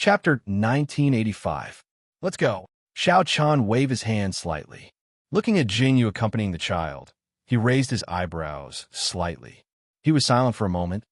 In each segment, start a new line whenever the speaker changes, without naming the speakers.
Chapter 1985. Let's go. Xiao Chan waved his hand slightly. Looking at Jingyu accompanying the child, he raised his eyebrows slightly. He was silent for a moment,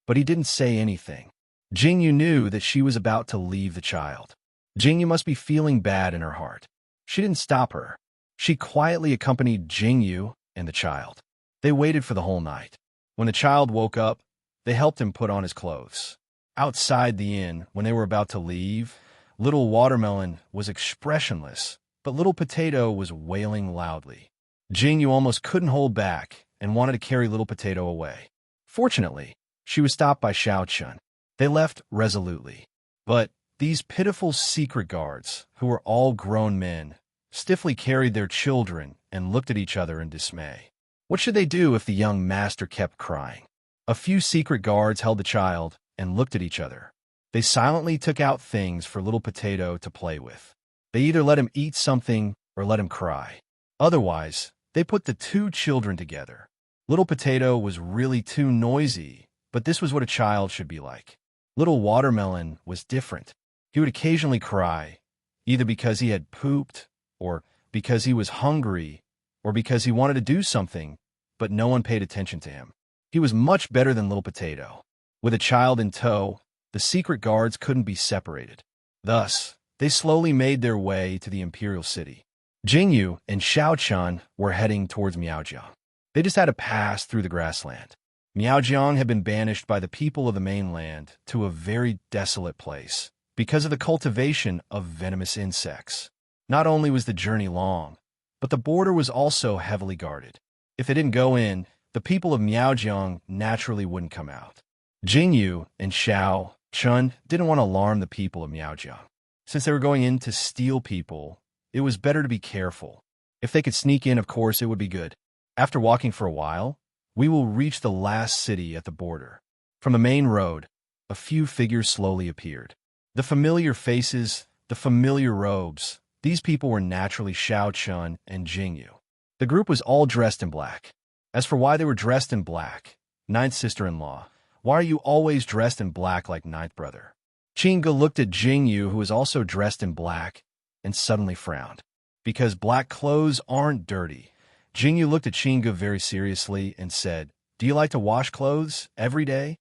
but he didn't say anything. Jingyu knew that she was about to leave the child. Jingyu must be feeling bad in her heart. She didn't stop her. She quietly accompanied Jingyu and the child. They waited for the whole night. When the child woke up, they helped him put on his clothes. Outside the inn, when they were about to leave, Little Watermelon was expressionless, but Little Potato was wailing loudly. Jingyu almost couldn't hold back and wanted to carry Little Potato away. Fortunately, she was stopped by Xiao Chun. They left resolutely. But these pitiful secret guards, who were all grown men, stiffly carried their children and looked at each other in dismay. What should they do if the young master kept crying? A few secret guards held the child and looked at each other. They silently took out things for Little Potato to play with. They either let him eat something or let him cry. Otherwise, they put the two children together. Little Potato was really too noisy, but this was what a child should be like. Little Watermelon was different. He would occasionally cry, either because he had pooped, or because he was hungry, or because he wanted to do something, but no one paid attention to him. He was much better than Little Potato. With a child in tow, the secret guards couldn't be separated. Thus, they slowly made their way to the Imperial City. Jingyu and Xiao Chun were heading towards Miaojiang. They just had to pass through the grassland. Miaojiang had been banished by the people of the mainland to a very desolate place because of the cultivation of venomous insects. Not only was the journey long, but the border was also heavily guarded. If they didn't go in, the people of Miaojiang naturally wouldn't come out. Jingyu and Xiao Chun didn't want to alarm the people of Miaojiang. Since they were going in to steal people, it was better to be careful. If they could sneak in, of course, it would be good. After walking for a while, we will reach the last city at the border. From the main road, a few figures slowly appeared. The familiar faces, the familiar robes, these people were naturally Xiao Chun and Jingyu. The group was all dressed in black. As for why they were dressed in black, Ninth sister-in-law, why are you always dressed in black like Ninth brother? Chinga looked at Jingyu, who was also dressed in black, and suddenly frowned. Because black clothes aren't dirty. Jingyu looked at Chinga very seriously and said, "Do you like to wash clothes every day?"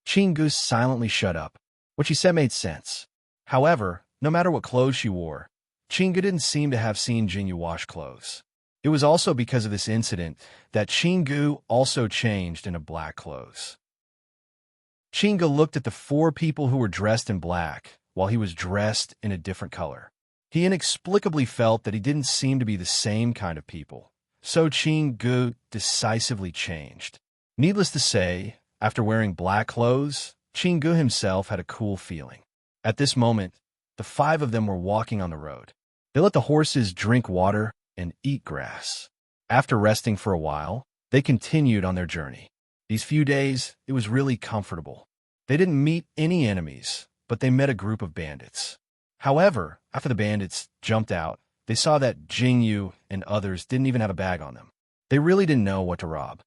Chinga silently shut up. What she said made sense. However, no matter what clothes she wore, Chinga didn't seem to have seen Jingyu wash clothes. It was also because of this incident that Chingu also changed into black clothes. Chinga looked at the four people who were dressed in black while he was dressed in a different color. He inexplicably felt that he didn't seem to be the same kind of people, so Chingu decisively changed. Needless to say, after wearing black clothes, Chingu himself had a cool feeling. At this moment, the five of them were walking on the road. They let the horses drink water and eat grass. After resting for a while, they continued on their journey. These few days, it was really comfortable. They didn't meet any enemies, but they met a group of bandits. However, after the bandits jumped out, they saw that Jingyu and others didn't even have a bag on them. They really didn't know what to rob.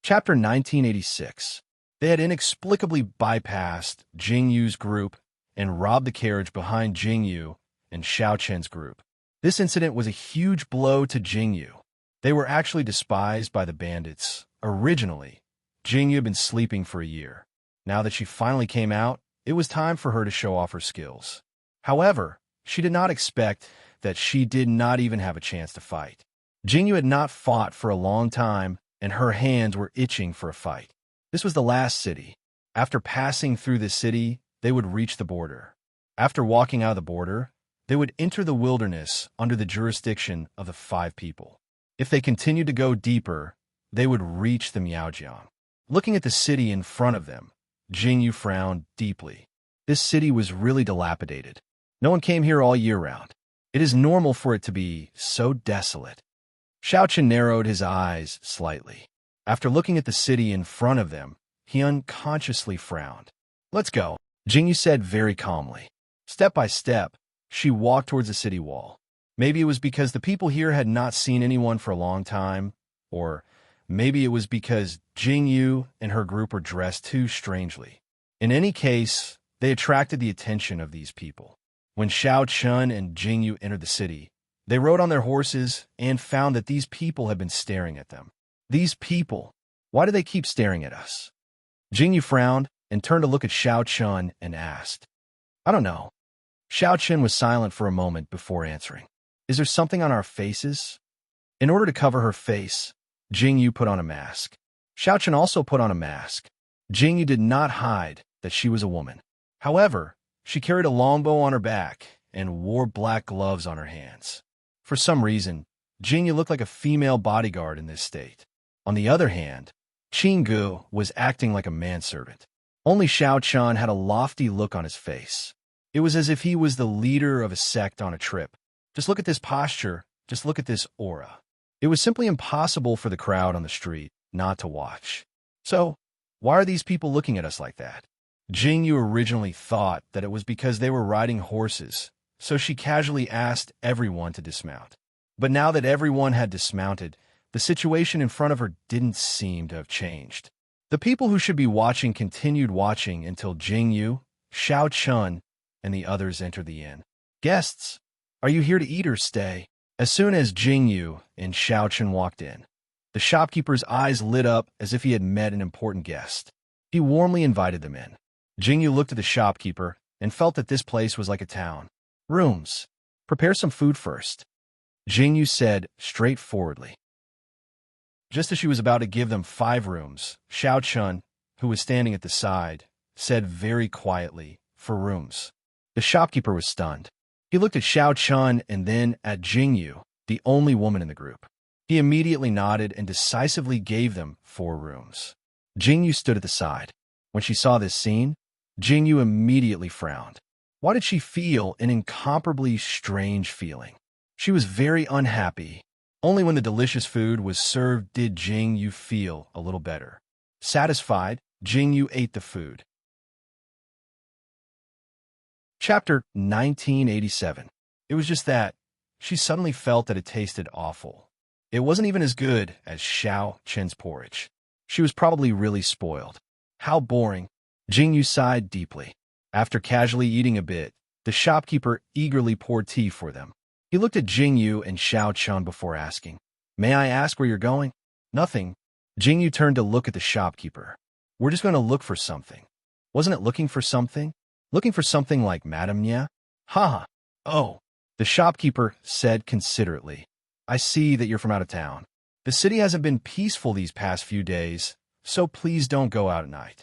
Chapter 1986. They had inexplicably bypassed Jingyu's group and robbed the carriage behind Jingyu and Xiao Chen's group. This incident was a huge blow to Jingyu. They were actually despised by the bandits. Originally, Jingyu had been sleeping for a year. Now that she finally came out, it was time for her to show off her skills. However, she did not expect that she did not even have a chance to fight. Jingyu had not fought for a long time, and her hands were itching for a fight. This was the last city. After passing through the city, they would reach the border. After walking out of the border, they would enter the wilderness under the jurisdiction of the five people. If they continued to go deeper, they would reach the Miaojiang. Looking at the city in front of them, Jingyu frowned deeply. This city was really dilapidated. No one came here all year round. It is normal for it to be so desolate. Xiao Chen narrowed his eyes slightly. After looking at the city in front of them, he unconsciously frowned. "Let's go," Jingyu said very calmly. Step by step, she walked towards the city wall. Maybe it was because the people here had not seen anyone for a long time, or maybe it was because Jingyu and her group were dressed too strangely. In any case, they attracted the attention of these people. When Xiao Chun and Jingyu entered the city, they rode on their horses and found that these people had been staring at them. These people, why do they keep staring at us? Jingyu frowned and turned to look at Xiao Chun and asked, I don't know. Xiao Chun was silent for a moment before answering. Is there something on our faces? In order to cover her face, Jingyu put on a mask. Xiao Chun also put on a mask. Jingyu did not hide that she was a woman. However, she carried a longbow on her back and wore black gloves on her hands. For some reason, Jingyu looked like a female bodyguard in this state. On the other hand, Qinggu was acting like a manservant. Only Xiao Chun had a lofty look on his face. It was as if he was the leader of a sect on a trip. Just look at this posture, just look at this aura. It was simply impossible for the crowd on the street not to watch. So, why are these people looking at us like that? Jingyu originally thought that it was because they were riding horses, so she casually asked everyone to dismount. But now that everyone had dismounted, the situation in front of her didn't seem to have changed. The people who should be watching continued watching until Jingyu, Xiao Chun, and the others entered the inn. Guests, are you here to eat or stay? As soon as Jingyu and Xiao Chun walked in, the shopkeeper's eyes lit up as if he had met an important guest. He warmly invited them in. Jingyu looked at the shopkeeper and felt that this place was like a town. Rooms. Prepare some food first, Jingyu said straightforwardly. Just as she was about to give them 5 rooms, Xiao Chun, who was standing at the side, said very quietly, 4 rooms. The shopkeeper was stunned. He looked at Xiao Chun and then at Jingyu, the only woman in the group. He immediately nodded and decisively gave them 4 rooms. Jingyu stood at the side. When she saw this scene, Jingyu immediately frowned. Why did she feel an incomparably strange feeling? She was very unhappy. Only when the delicious food was served did Jingyu feel a little better. Satisfied, Jingyu ate the food. Chapter 1987. It was just that. She suddenly felt that it tasted awful. It wasn't even as good as Xiao Chen's porridge. She was probably really spoiled. How boring. Jingyu sighed deeply. After casually eating a bit, the shopkeeper eagerly poured tea for them. He looked at Jingyu and Xiao Chun before asking, May I ask where you're going? Nothing. Jingyu turned to look at the shopkeeper. We're just going to look for something. Wasn't it looking for something? Looking for something like Madame Nya? Ha! Oh, the shopkeeper said considerately. I see that you're from out of town. The city hasn't been peaceful these past few days, so please don't go out at night.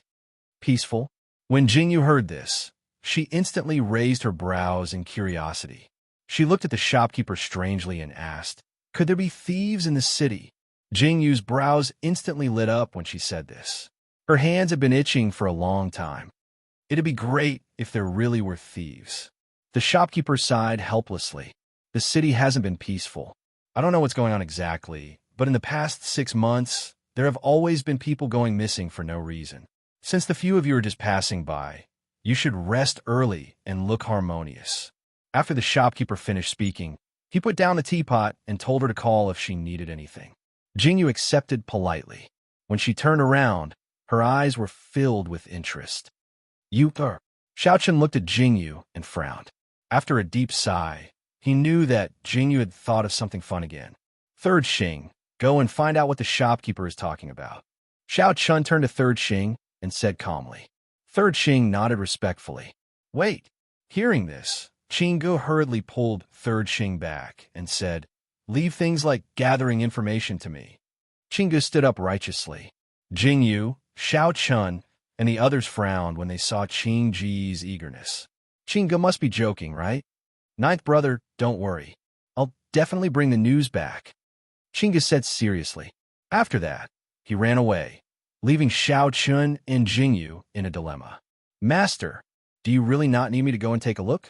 Peaceful? When Jingyu heard this, she instantly raised her brows in curiosity. She looked at the shopkeeper strangely and asked, Could there be thieves in the city? Jingyu's brows instantly lit up when she said this. Her hands had been itching for a long time. It'd be great if there really were thieves. The shopkeeper sighed helplessly. The city hasn't been peaceful. I don't know what's going on exactly, but in the past 6 months, there have always been people going missing for no reason. Since the few of you are just passing by, you should rest early and look harmonious. After the shopkeeper finished speaking, he put down the teapot and told her to call if she needed anything. Jingyu accepted politely. When she turned around, her eyes were filled with interest. Xiao Chun looked at Jingyu and frowned. After a deep sigh, he knew that Jingyu had thought of something fun again. Third Xing, go and find out what the shopkeeper is talking about. Xiao Chun turned to Third Xing and said calmly. Third Xing nodded respectfully. Wait. Hearing this, Qinggu hurriedly pulled Third Xing back and said, Leave things like gathering information to me. Qinggu stood up righteously. Jingyu, Xiao Chun, and the others frowned when they saw Qingji's eagerness. Qinggu must be joking, right? Ninth brother, don't worry. I'll definitely bring the news back. Qinggu said seriously. After that, he ran away, leaving Xiao Chun and Jingyu in a dilemma. Master, do you really not need me to go and take a look?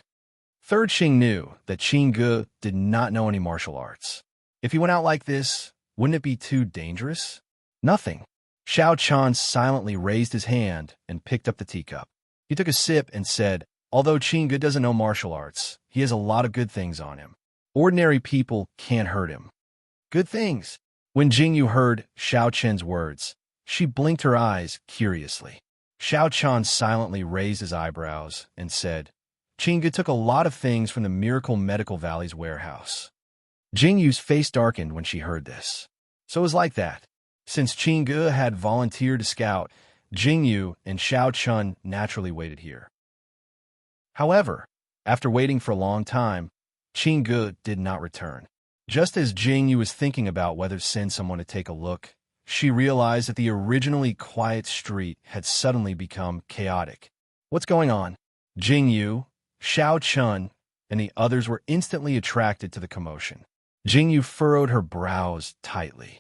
Third Xing knew that Qinggu did not know any martial arts. If he went out like this, wouldn't it be too dangerous? Nothing. Xiao Chun silently raised his hand and picked up the teacup. He took a sip and said, Although Qinggu doesn't know martial arts, he has a lot of good things on him. Ordinary people can't hurt him. Good things. When Jingyu heard Xiao Chen's words, she blinked her eyes curiously. Xiao Chan silently raised his eyebrows and said, Qingge took a lot of things from the Miracle Medical Valley's warehouse. Jingyu's face darkened when she heard this. So it was like that. Since Qingge had volunteered to scout, Jingyu and Xiao Chun naturally waited here. However, after waiting for a long time, Qingge did not return. Just as Jingyu was thinking about whether to send someone to take a look, she realized that the originally quiet street had suddenly become chaotic. What's going on? Jingyu, Xiao Chun, and the others were instantly attracted to the commotion. Jingyu furrowed her brows tightly.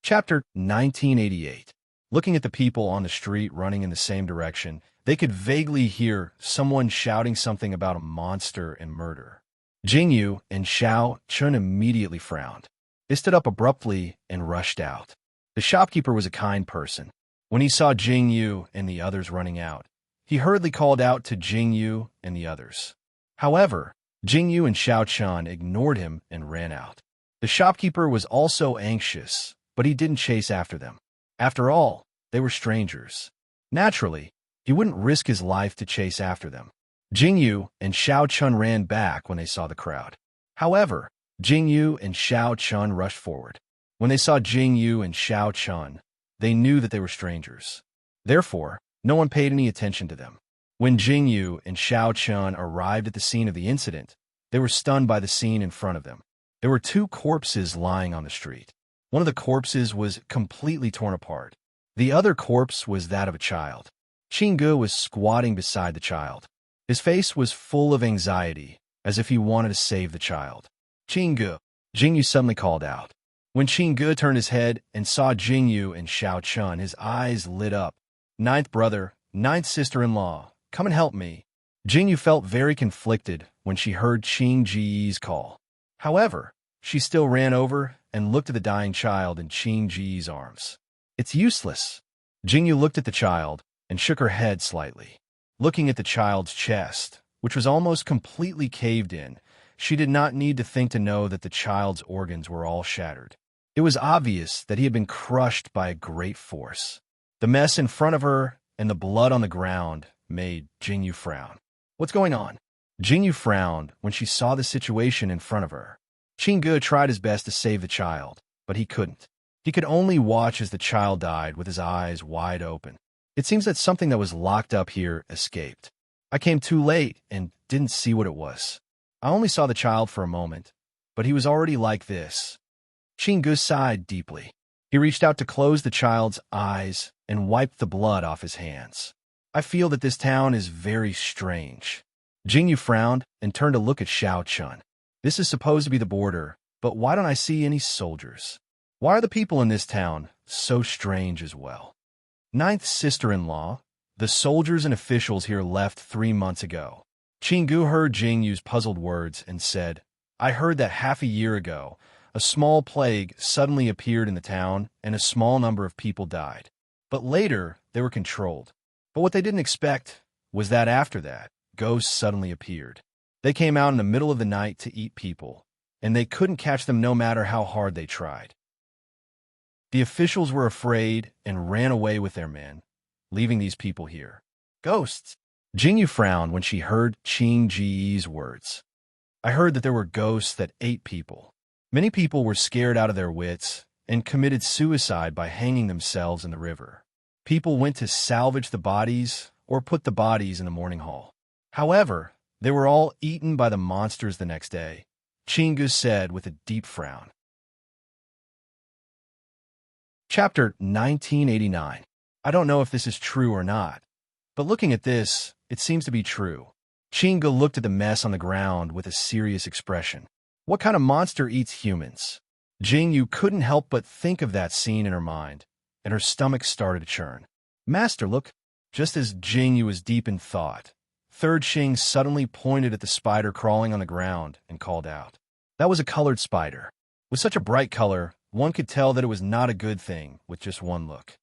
Chapter 1988. Looking at the people on the street running in the same direction, they could vaguely hear someone shouting something about a monster and murder. Jingyu and Xiao Chun immediately frowned. They stood up abruptly and rushed out. The shopkeeper was a kind person. When he saw Jingyu and the others running out, he hurriedly called out to Jingyu and the others. However, Jingyu and Xiao Chun ignored him and ran out. The shopkeeper was also anxious, but he didn't chase after them. After all, they were strangers. Naturally, he wouldn't risk his life to chase after them. Jingyu and Xiao Chun ran back when they saw the crowd. However, Jingyu and Xiao Chun rushed forward. When they saw Jingyu and Xiao Chun, they knew that they were strangers. Therefore, no one paid any attention to them. When Jingyu and Xiao Chun arrived at the scene of the incident, they were stunned by the scene in front of them. There were two corpses lying on the street. One of the corpses was completely torn apart. The other corpse was that of a child. Qingge was squatting beside the child. His face was full of anxiety, as if he wanted to save the child. Qingge, Jingyu suddenly called out. When Qingge turned his head and saw Jingyu and Xiao Chun, his eyes lit up. Ninth brother, ninth sister-in-law, come and help me. Jingyu felt very conflicted when she heard Qingji's call. However, she still ran over and looked at the dying child in Qingji's arms. It's useless. Jingyu looked at the child and shook her head slightly. Looking at the child's chest, which was almost completely caved in, she did not need to think to know that the child's organs were all shattered. It was obvious that he had been crushed by a great force. The mess in front of her and the blood on the ground made Jingyu frown. What's going on? Jingyu frowned when she saw the situation in front of her. Qingge tried his best to save the child, but he couldn't. He could only watch as the child died with his eyes wide open. It seems that something that was locked up here escaped. I came too late and didn't see what it was. I only saw the child for a moment, but he was already like this. Qingge sighed deeply. He reached out to close the child's eyes and wiped the blood off his hands. I feel that this town is very strange. Jingyu frowned and turned to look at Xiao Chun. This is supposed to be the border, but why don't I see any soldiers? Why are the people in this town so strange as well? Ninth sister-in-law, the soldiers and officials here left 3 months ago. Qingge heard Jingyu's puzzled words and said, I heard that half a year ago, a small plague suddenly appeared in the town and a small number of people died. But later, they were controlled. But what they didn't expect was that after that, ghosts suddenly appeared. They came out in the middle of the night to eat people, and they couldn't catch them no matter how hard they tried. The officials were afraid and ran away with their men, leaving these people here. Ghosts. Jingyu frowned when she heard Qingji's words. I heard that there were ghosts that ate people. Many people were scared out of their wits and committed suicide by hanging themselves in the river. People went to salvage the bodies or put the bodies in the mourning hall. However, they were all eaten by the monsters the next day, Qingge said with a deep frown. Chapter 1989. I don't know if this is true or not, but looking at this, it seems to be true. Qingge looked at the mess on the ground with a serious expression. What kind of monster eats humans? Jingyu couldn't help but think of that scene in her mind, and her stomach started to churn. Master, look. Just as Jingyu was deep in thought, Third Xing suddenly pointed at the spider crawling on the ground and called out. That was a colored spider. With such a bright color, one could tell that it was not a good thing with just one look.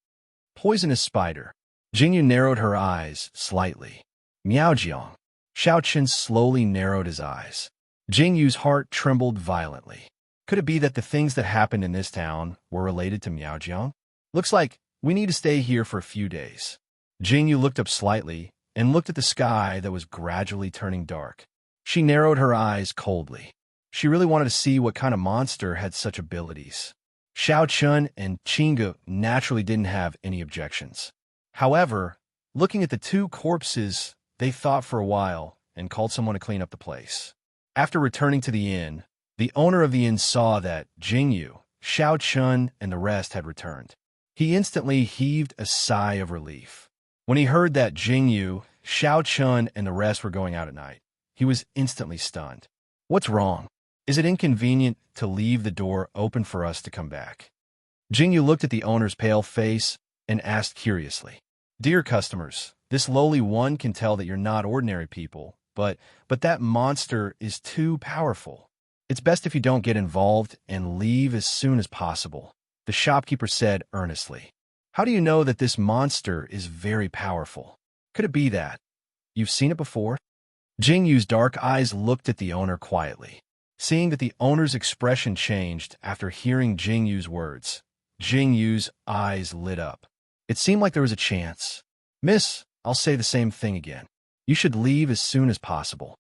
Poisonous spider. Jingyu narrowed her eyes slightly. Miaojiang. Xiao Chen slowly narrowed his eyes. Jingyu's heart trembled violently. Could it be that the things that happened in this town were related to Miaojiang? Looks like We need to stay here for a few days. Jingyu looked up slightly and looked at the sky that was gradually turning dark. She narrowed her eyes coldly. She really wanted to see what kind of monster had such abilities. Xiao Chun and Qingge naturally didn't have any objections. However, looking at the two corpses, they thought for a while and called someone to clean up the place. After returning to the inn, the owner of the inn saw that Jingyu, Xiao Chun, and the rest had returned. He instantly heaved a sigh of relief. When he heard that Jingyu, Xiao Chun, and the rest were going out at night, he was instantly stunned. What's wrong? Is it inconvenient to leave the door open for us to come back? Jingyu looked at the owner's pale face and asked curiously, Dear customers, this lowly one can tell that you're not ordinary people, but that monster is too powerful. It's best if you don't get involved and leave as soon as possible, the shopkeeper said earnestly. How do you know that this monster is very powerful? Could it be that you've seen it before? Jingyu's dark eyes looked at the owner quietly. Seeing that the owner's expression changed after hearing Jingyu's words, Jingyu's eyes lit up. It seemed like there was a chance. Miss, I'll say the same thing again. You should leave as soon as possible.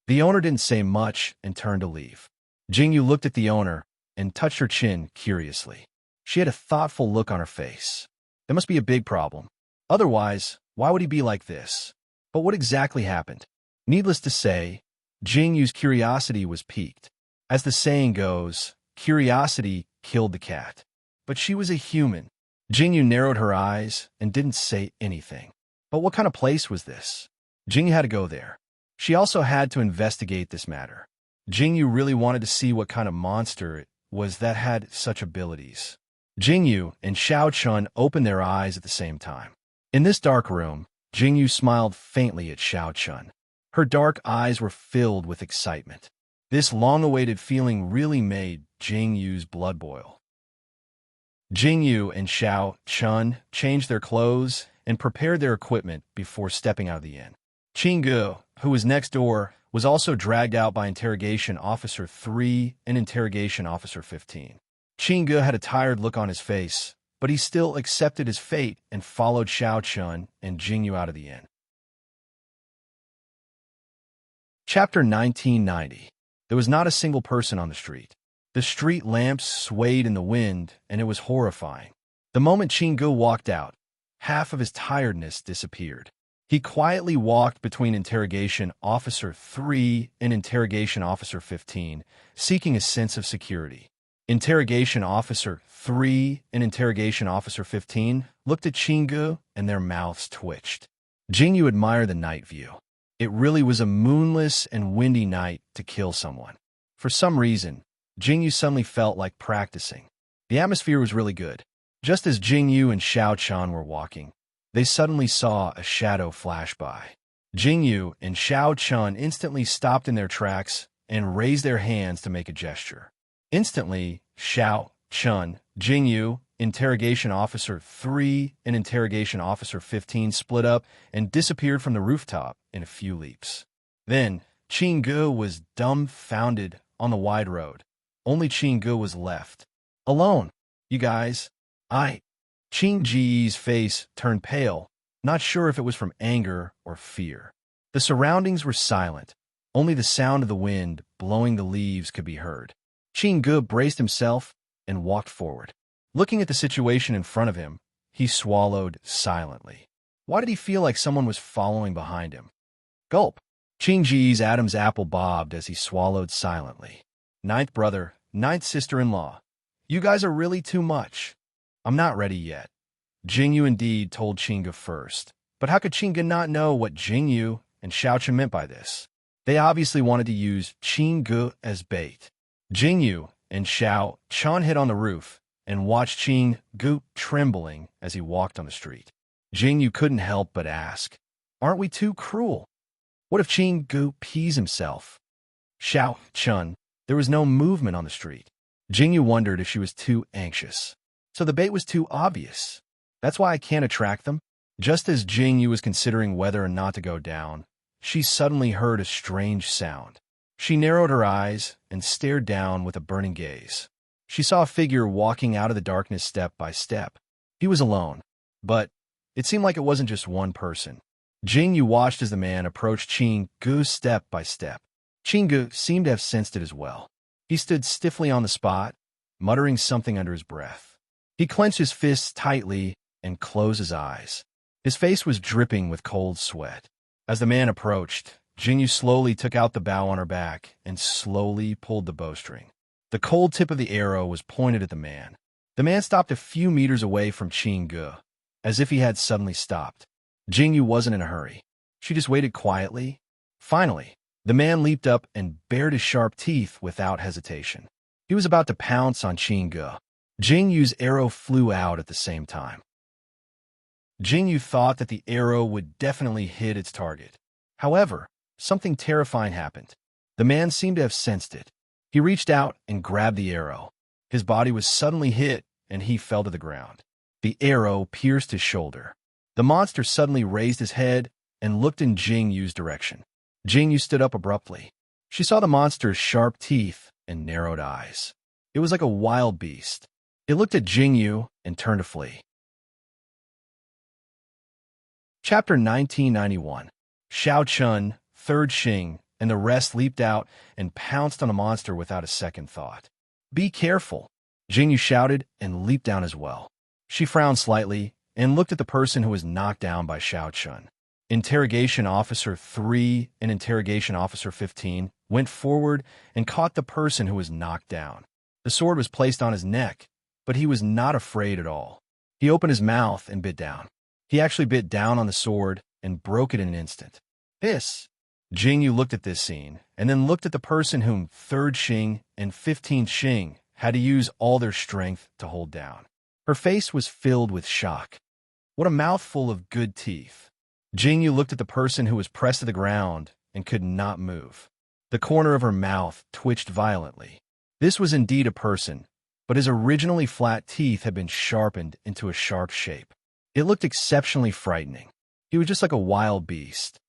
The owner didn't say much and turned to leave. Jingyu looked at the owner and touched her chin curiously. She had a thoughtful look on her face. There must be a big problem. Otherwise, why would he be like this? But what exactly happened? Needless to say, Jingyu's curiosity was piqued. As the saying goes, curiosity killed the cat. But she was a human. Jingyu narrowed her eyes and didn't say anything. But what kind of place was this? Jingyu had to go there. She also had to investigate this matter. Jingyu really wanted to see what kind of monster it was that had such abilities. Jingyu and Xiao Chun opened their eyes at the same time. In this dark room, Jingyu smiled faintly at Xiao Chun. Her dark eyes were filled with excitement. This long-awaited feeling really made Jingyu's blood boil. Jingyu and Xiao Chun changed their clothes and prepared their equipment before stepping out of the inn. Qingge, who was next door, was also dragged out by Interrogation Officer 3 and Interrogation Officer 15. Qingge had a tired look on his face, but he still accepted his fate and followed Xiao Chun and Jingyu out of the inn. Chapter 1990. There was not a single person on the street. The street lamps swayed in the wind, and it was horrifying. The moment Qingge walked out, half of his tiredness disappeared. He quietly walked between Interrogation Officer 3 and Interrogation Officer 15, seeking a sense of security. Interrogation Officer 3 and Interrogation Officer 15 looked at Qingge, and their mouths twitched. Jingyu admired the night view. It really was a moonless and windy night to kill someone. For some reason, Jingyu suddenly felt like practicing. The atmosphere was really good. Just as Jingyu and Xiao Chun were walking, they suddenly saw a shadow flash by. Jingyu and Xiao Chun instantly stopped in their tracks and raised their hands to make a gesture. Instantly, Xiao Chun, Jingyu, Interrogation Officer 3 and Interrogation Officer 15 split up and disappeared from the rooftop in a few leaps. Then, Qingge was dumbfounded on the wide road. Only Qingge was left. Alone. You guys. Qingge's face turned pale, not sure if it was from anger or fear. The surroundings were silent. Only the sound of the wind blowing the leaves could be heard. Qingge braced himself and walked forward. Looking at the situation in front of him, he swallowed silently. Why did he feel like someone was following behind him? Gulp. Qingge's Adam's apple bobbed as he swallowed silently. Ninth brother, ninth sister-in-law. You guys are really too much. I'm not ready yet. Jingyu indeed told Qingge first. But how could Qingge not know what Jingyu and Xiao Chun meant by this? They obviously wanted to use Qingge as bait. Jingyu and Xiao Chun hid on the roof and watched Qingge trembling as he walked on the street. Jingyu couldn't help but ask, aren't we too cruel? What if Qingge pees himself? Xiao Chun, there was no movement on the street. Jingyu wondered if she was too anxious. So the bait was too obvious. That's why I can't attract them? Just as Jingyu was considering whether or not to go down, she suddenly heard a strange sound. She narrowed her eyes and stared down with a burning gaze. She saw a figure walking out of the darkness step by step. He was alone, but it seemed like it wasn't just one person. Jing Yu watched as the man approached Qing Gu step by step. Qing Gu seemed to have sensed it as well. He stood stiffly on the spot, muttering something under his breath. He clenched his fists tightly and closed his eyes. His face was dripping with cold sweat. As the man approached, Jing Yu slowly took out the bow on her back and slowly pulled the bowstring. The cold tip of the arrow was pointed at the man. The man stopped a few meters away from Qing Gu, as if he had suddenly stopped. Jing Yu wasn't in a hurry. She just waited quietly. Finally, the man leaped up and bared his sharp teeth without hesitation. He was about to pounce on Qing Gu. Jing Yu's arrow flew out at the same time. Jing Yu thought that the arrow would definitely hit its target. However, something terrifying happened. The man seemed to have sensed it. He reached out and grabbed the arrow. His body was suddenly hit, and he fell to the ground. The arrow pierced his shoulder. The monster suddenly raised his head and looked in Jing Yu's direction. Jing Yu stood up abruptly. She saw the monster's sharp teeth and narrowed eyes. It was like a wild beast. It looked at Jing Yu and turned to flee. Chapter 1991. Xiao Chun, Third Xing, and the rest leaped out and pounced on the monster without a second thought. "Be careful," Jing Yu shouted and leaped down as well. She frowned slightly and looked at the person who was knocked down by Xiao Chun. Interrogation Officer 3 and Interrogation Officer 15 went forward and caught the person who was knocked down. The sword was placed on his neck, but he was not afraid at all. He opened his mouth and bit down. He actually bit down on the sword and broke it in an instant. Hiss! Jing Yu looked at this scene, and then looked at the person whom 3rd Xing and 15th Xing had to use all their strength to hold down. Her face was filled with shock. What a mouthful of good teeth. Jing Yu looked at the person who was pressed to the ground and could not move. The corner of her mouth twitched violently. This was indeed a person, but his originally flat teeth had been sharpened into a sharp shape. It looked exceptionally frightening. He was just like a wild beast.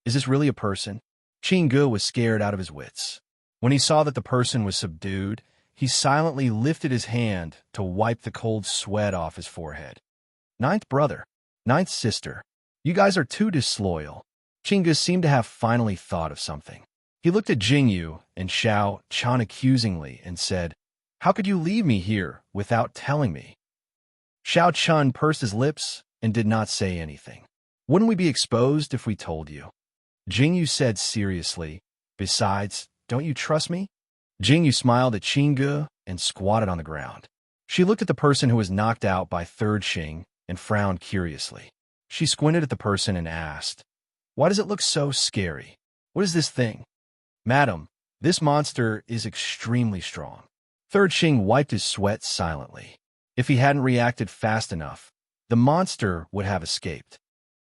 Is this really a person? Qing Gu was scared out of his wits. When he saw that the person was subdued, he silently lifted his hand to wipe the cold sweat off his forehead. "Ninth brother, ninth sister, you guys are too disloyal." Qing Gu seemed to have finally thought of something. He looked at Jing Yu and Xiao Chun accusingly and said, "How could you leave me here without telling me?" Xiao Chun pursed his lips and did not say anything. "Wouldn't we be exposed if we told you?" Jing Yu said seriously, "Besides, don't you trust me?" Jing Yu smiled at Qing Gu and squatted on the ground. She looked at the person who was knocked out by 3rd Xing and frowned curiously. She squinted at the person and asked, "Why does it look so scary? What is this thing?" "Madam, this monster is extremely strong." 3rd Xing wiped his sweat silently. If he hadn't reacted fast enough, the monster would have escaped.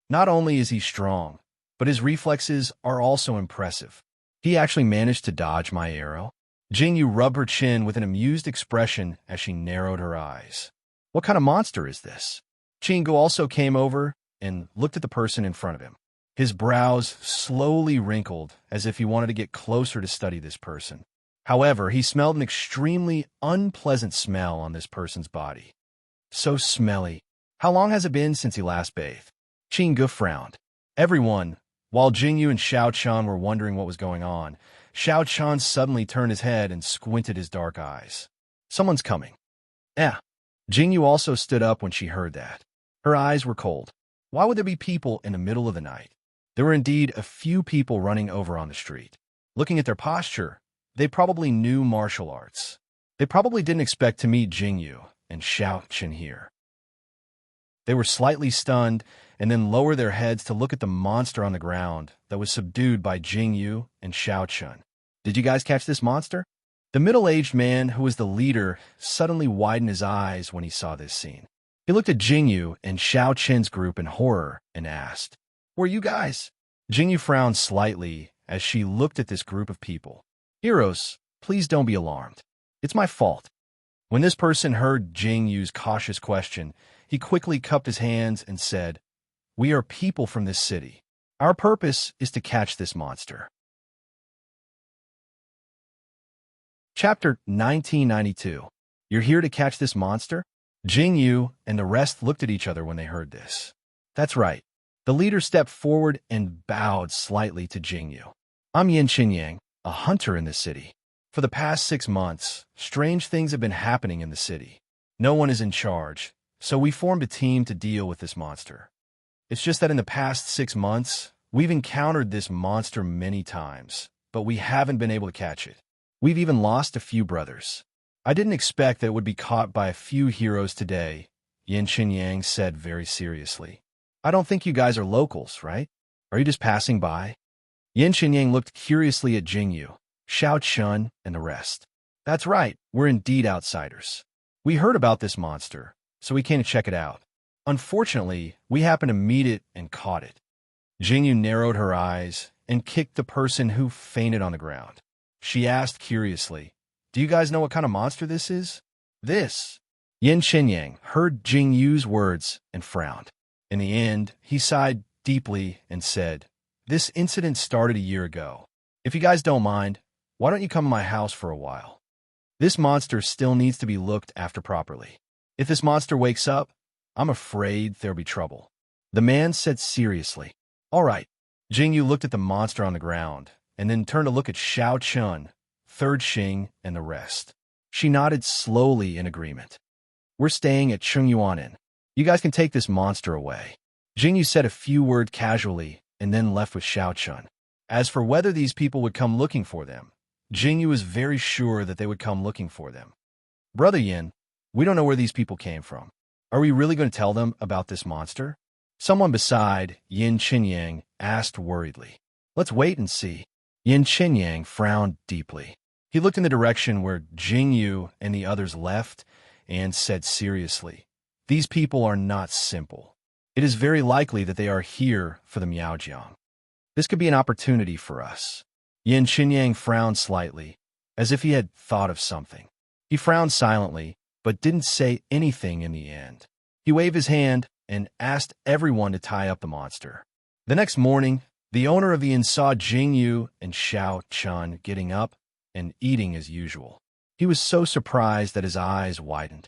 Not only is he strong, but his reflexes are also impressive. He actually managed to dodge my arrow. Jing Yu rubbed her chin with an amused expression as she narrowed her eyes. "What kind of monster is this?" Qing Gu also came over and looked at the person in front of him. His brows slowly wrinkled as if he wanted to get closer to study this person. However, he smelled an extremely unpleasant smell on this person's body. So smelly. How long has it been since he last bathed? Qing Gu frowned. Everyone, while Jing Yu and Xiao Chun were wondering what was going on, Xiao Chun suddenly turned his head and squinted his dark eyes. "Someone's coming." "Eh." Jing Yu also stood up when she heard that. Her eyes were cold. Why would there be people in the middle of the night? There were indeed a few people running over on the street. Looking at their posture, they probably knew martial arts. They probably didn't expect to meet Jing Yu and Xiao Chun here. They were slightly stunned and then lowered their heads to look at the monster on the ground that was subdued by Jing Yu and Xiao Chun. "Did you guys catch this monster?" The middle-aged man, who was the leader, suddenly widened his eyes when he saw this scene. He looked at Jing Yu and Xiao Chun's group in horror and asked, "Who are you guys?" Jing Yu frowned slightly as she looked at this group of people. "Heroes, please don't be alarmed. It's my fault." When this person heard Jing Yu's cautious question, he quickly cupped his hands and said, "We are people from this city. Our purpose is to catch this monster." Chapter 1992. You're here to catch this monster? Jingyu and the rest looked at each other when they heard this. That's right. The leader stepped forward and bowed slightly to Jingyu. I'm Yin Qinyang, a hunter in the city. For the past 6 months, strange things have been happening in the city. No one is in charge, so we formed a team to deal with this monster. It's just that in the past 6 months, we've encountered this monster many times, but we haven't been able to catch it. We've even lost a few brothers. I didn't expect that it would be caught by a few heroes today, Yin Qinyang said very seriously. I don't think you guys are locals, right? Are you just passing by? Yin Qinyang looked curiously at Jingyu, Xiao Chun, and the rest. That's right, we're indeed outsiders. We heard about this monster, so we came to check it out. Unfortunately, we happened to meet it and caught it. Jingyu narrowed her eyes and kicked the person who fainted on the ground. She asked curiously, do you guys know what kind of monster this is? This. Yin Qinyang heard Jingyu's words and frowned. In the end, he sighed deeply and said, this incident started a year ago. If you guys don't mind, why don't you come to my house for a while? This monster still needs to be looked after properly. If this monster wakes up, I'm afraid there'll be trouble. The man said seriously. All right. Jingyu looked at the monster on the ground and then turned to look at Xiao Chun, Third Xing, and the rest. She nodded slowly in agreement. We're staying at Chungyuan Inn. You guys can take this monster away. Jingyu said a few words casually and then left with Xiao Chun. As for whether these people would come looking for them, Jingyu was very sure that they would come looking for them. Brother Yin, we don't know where these people came from. Are we really going to tell them about this monster? Someone beside Yin Qinyang asked worriedly. Let's wait and see. Yin Qinyang frowned deeply. He looked in the direction where Jingyu and the others left and said seriously, these people are not simple. It is very likely that they are here for the Miaojiang. This could be an opportunity for us. Yin Qinyang frowned slightly, as if he had thought of something. He frowned silently, but didn't say anything in the end. He waved his hand and asked everyone to tie up the monster. The next morning, the owner of the inn saw Jingyu and Xiao Chun getting up and eating as usual. He was so surprised that his eyes widened.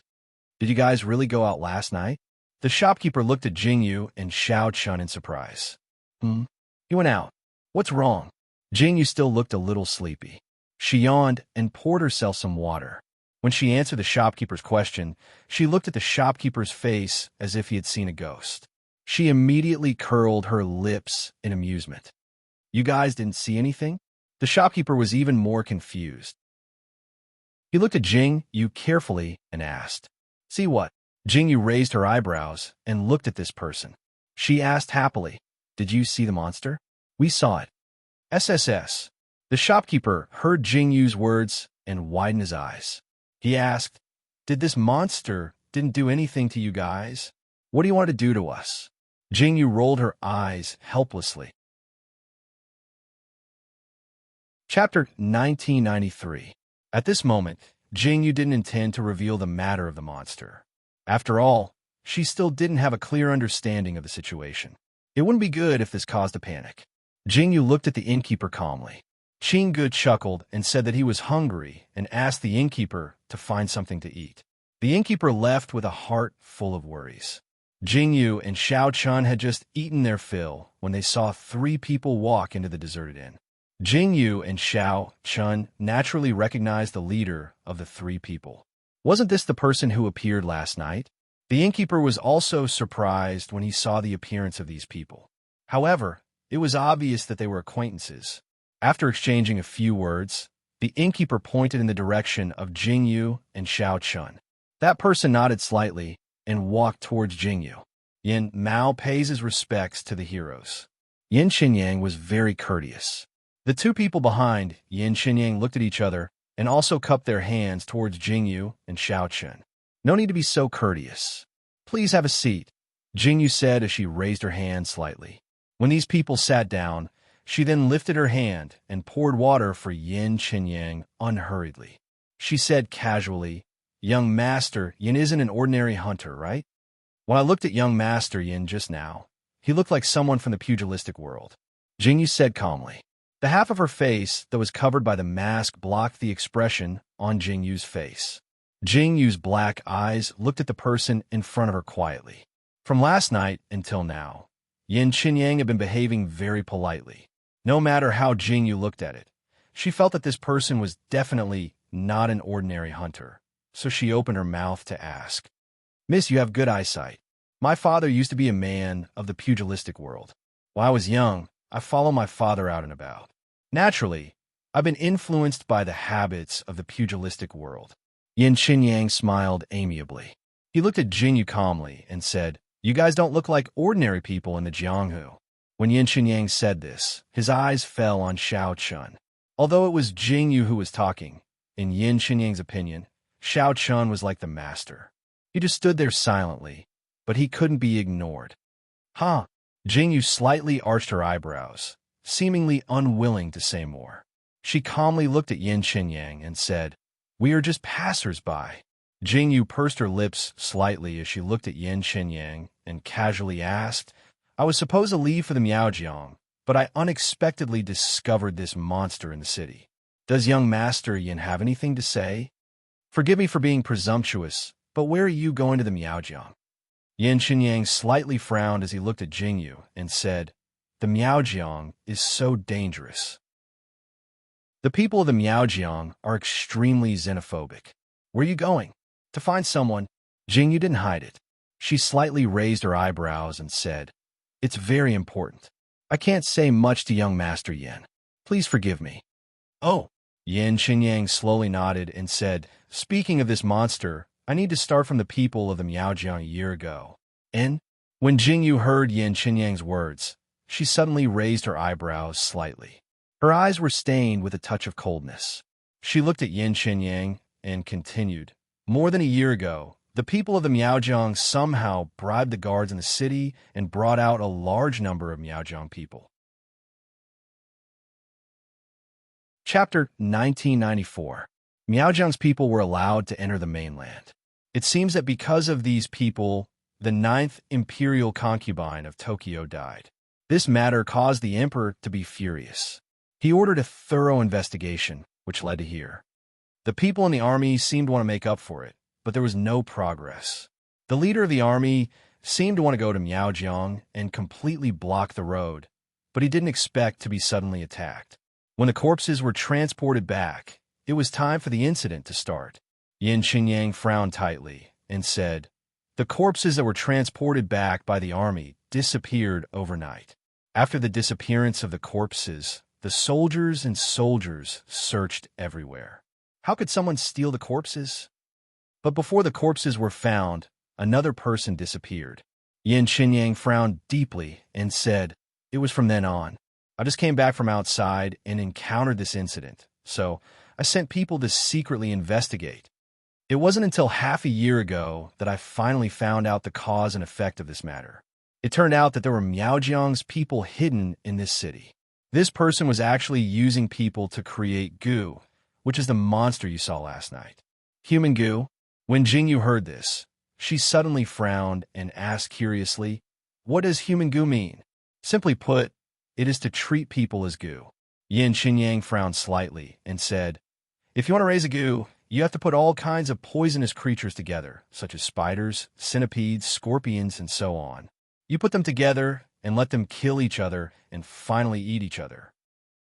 Did you guys really go out last night? The shopkeeper looked at Jingyu and Xiao Chun in surprise. He went out. What's wrong? Jingyu still looked a little sleepy. She yawned and poured herself some water. When she answered the shopkeeper's question, she looked at the shopkeeper's face as if he had seen a ghost. She immediately curled her lips in amusement. You guys didn't see anything? The shopkeeper was even more confused. He looked at Jingyu carefully and asked, see what? Jingyu raised her eyebrows and looked at this person. She asked happily, did you see the monster? We saw it. SSS. The shopkeeper heard Jingyu's words and widened his eyes. He asked, did this monster didn't do anything to you guys? What do you want to do to us? Jingyu rolled her eyes helplessly. Chapter 1993. At this moment, Jingyu didn't intend to reveal the matter of the monster. After all, she still didn't have a clear understanding of the situation. It wouldn't be good if this caused a panic. Jingyu looked at the innkeeper calmly. Qinggu chuckled and said that he was hungry and asked the innkeeper to find something to eat. The innkeeper left with a heart full of worries. Jingyu and Xiao Chun had just eaten their fill when they saw 3 people walk into the deserted inn. Jingyu and Xiao Chun naturally recognized the leader of the 3 people. Wasn't this the person who appeared last night? The innkeeper was also surprised when he saw the appearance of these people. However, it was obvious that they were acquaintances. After exchanging a few words, the innkeeper pointed in the direction of Jingyu and Xiao Chun. That person nodded slightly and walked towards Jingyu. Yin Mao pays his respects to the heroes. Yin Qinyang was very courteous. The 2 people behind Yin Qinyang looked at each other and also cupped their hands towards Jingyu and Xiao Chun. No need to be so courteous. Please have a seat, Jingyu said as she raised her hand slightly. When these people sat down, she then lifted her hand and poured water for Yin Qinyang unhurriedly. She said casually, young master, Yin isn't an ordinary hunter, right? When I looked at young master Yin just now, he looked like someone from the pugilistic world. Jingyu said calmly. The half of her face that was covered by the mask blocked the expression on Jingyu's face. Jing Yu's black eyes looked at the person in front of her quietly. From last night until now, Yin Qinyang had been behaving very politely. No matter how Jing Yu looked at it, she felt that this person was definitely not an ordinary hunter, so she opened her mouth to ask, "Miss, you have good eyesight. My father used to be a man of the pugilistic world. While I was young, I followed my father out and about. Naturally, I've been influenced by the habits of the pugilistic world." Yin Qinyang smiled amiably. He looked at Jing Yu calmly and said, "You guys don't look like ordinary people in the Jianghu." When Yin Qinyang said this, his eyes fell on Xiao Chun. Although it was Jing Yu who was talking, in Yin Qinyang's opinion, Xiao Chun was like the master. He just stood there silently, but he couldn't be ignored. "Huh?" Jing Yu slightly arched her eyebrows, seemingly unwilling to say more. She calmly looked at Yin Qinyang and said, "We are just passers-by." Jing Yu pursed her lips slightly as she looked at Yin Qinyang and casually asked, "I was supposed to leave for the Miaojiang, but I unexpectedly discovered this monster in the city. Does young Master Yin have anything to say? Forgive me for being presumptuous, but where are you going to the Miaojiang?" Yin Qinyang slightly frowned as he looked at Jing Yu and said, "The Miaojiang is so dangerous. The people of the Miaojiang are extremely xenophobic. Where are you going?" "To find someone." Jing Yu didn't hide it. She slightly raised her eyebrows and said, "It's very important. I can't say much to young Master Yin. Please forgive me." "Oh." Yin Qinyang slowly nodded and said, "Speaking of this monster, I need to start from the people of the Miaojiang a year ago." And when Jing Yu heard Yin Qinyang's words, she suddenly raised her eyebrows slightly. Her eyes were stained with a touch of coldness. She looked at Yin Qinyang and continued, "More than a year ago, the people of the Miaojiang somehow bribed the guards in the city and brought out a large number of Miaojiang people." Chapter 1994. Miaojiang's people were allowed to enter the mainland. It seems that because of these people, the 9th imperial concubine of Tokyo died. This matter caused the emperor to be furious. He ordered a thorough investigation, which led to here. The people in the army seemed to want to make up for it, but there was no progress. The leader of the army seemed to want to go to Miaojiang and completely block the road, but he didn't expect to be suddenly attacked. When the corpses were transported back, it was time for the incident to start. Yin Qinyang frowned tightly and said, "The corpses that were transported back by the army disappeared overnight. After the disappearance of the corpses, the soldiers and soldiers searched everywhere. How could someone steal the corpses? But before the corpses were found, another person disappeared." Yin Qinyang frowned deeply and said, "It was from then on. I just came back from outside and encountered this incident, so I sent people to secretly investigate. It wasn't until half a year ago that I finally found out the cause and effect of this matter. It turned out that there were Miaojiang's people hidden in this city. This person was actually using people to create goo, which is the monster you saw last night. Human goo." When Jing Yu heard this, she suddenly frowned and asked curiously, "What does human goo mean?" "Simply put, it is to treat people as goo." Yin Qinyang frowned slightly and said, "If you want to raise a goo, you have to put all kinds of poisonous creatures together, such as spiders, centipedes, scorpions, and so on. You put them together and let them kill each other and finally eat each other.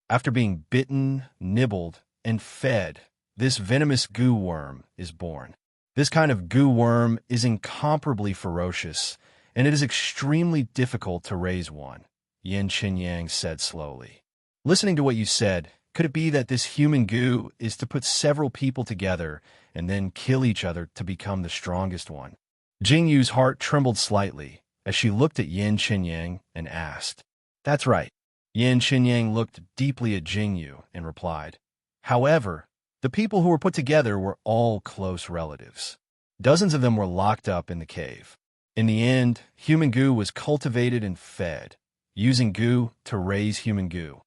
After being bitten, nibbled, and fed, this venomous goo worm is born. This kind of goo worm is incomparably ferocious, and it is extremely difficult to raise one," Yin Qinyang said slowly. "Listening to what you said, could it be that this human goo is to put several people together and then kill each other to become the strongest one?" Jing Yu's heart trembled slightly as she looked at Yin Qinyang and asked, "That's right." Yin Qinyang looked deeply at Jing Yu and replied, "However, the people who were put together were all close relatives. Dozens of them were locked up in the cave. In the end, human goo was cultivated and fed, using goo to raise human goo."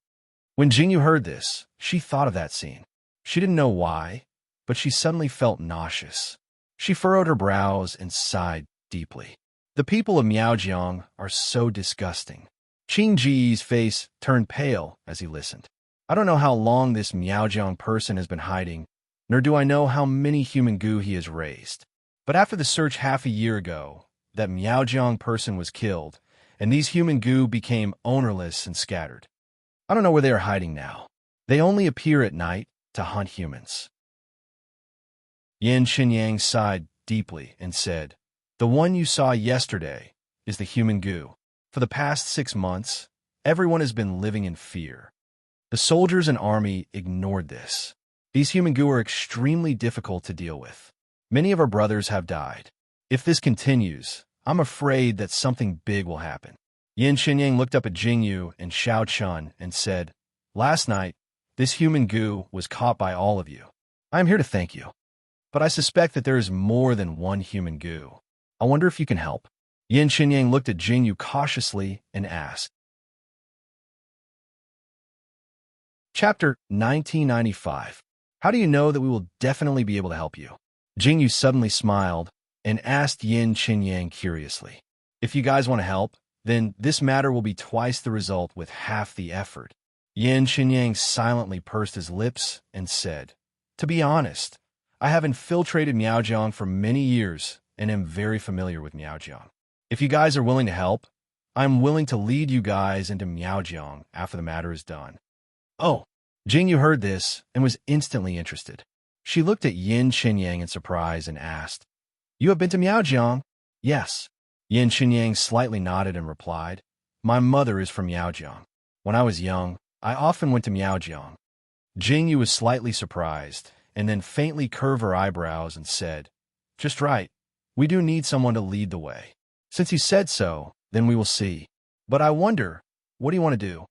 When Jing Yu heard this, she thought of that scene. She didn't know why, but she suddenly felt nauseous. She furrowed her brows and sighed deeply. The people of Miaojiang are so disgusting. Qing Ji's face turned pale as he listened. "I don't know how long this Miaojiang person has been hiding, nor do I know how many human goo he has raised. But after the search half a year ago, that Miaojiang person was killed, and these human goo became ownerless and scattered. I don't know where they are hiding now. They only appear at night to hunt humans. Yin Xinyang sighed deeply and said, "The one you saw yesterday is the human goo. For the past 6 months, everyone has been living in fear. The soldiers and army ignored this. These human goo are extremely difficult to deal with. Many of our brothers have died. If this continues, I'm afraid that something big will happen." Yin Xinyang looked up at Jingyu and Xiao Chun and said, "Last night, this human goo was caught by all of you. I am here to thank you. But I suspect that there is more than one human goo. I wonder if you can help." Yin Xinyang looked at Jingyu cautiously and asked. Chapter 1995. How do you know that we will definitely be able to help you? Jingyu suddenly smiled and asked Yin Xinyang curiously, "If you guys want to help, then this matter will be twice the result with half the effort." Yin Xinyang silently pursed his lips and said, "To be honest, I have infiltrated Miaojiang for many years and am very familiar with Miaojiang. If you guys are willing to help, I'm willing to lead you guys into Miaojiang after the matter is done." Oh, Jingyu heard this and was instantly interested. She looked at Yin Xinyang in surprise and asked, "You have been to Miaojiang?" "Yes." Yin Xinyang slightly nodded and replied, "My mother is from Miaojiang. When I was young, I often went to Miaojiang." Jingyu was slightly surprised and then faintly curved her eyebrows and said, "Just right. We do need someone to lead the way. Since you said so, then we will see. But I wonder, what do you want to do?"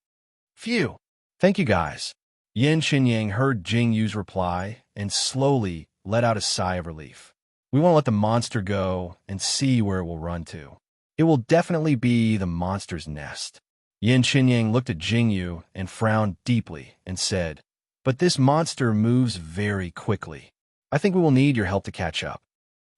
"Phew. Thank you, guys." Yin Xinyang heard Jingyu's reply and slowly let out a sigh of relief. "We want to let the monster go and see where it will run to. It will definitely be the monster's nest." Yin Xinyang looked at Jingyu and frowned deeply and said, "But this monster moves very quickly. I think we will need your help to catch up."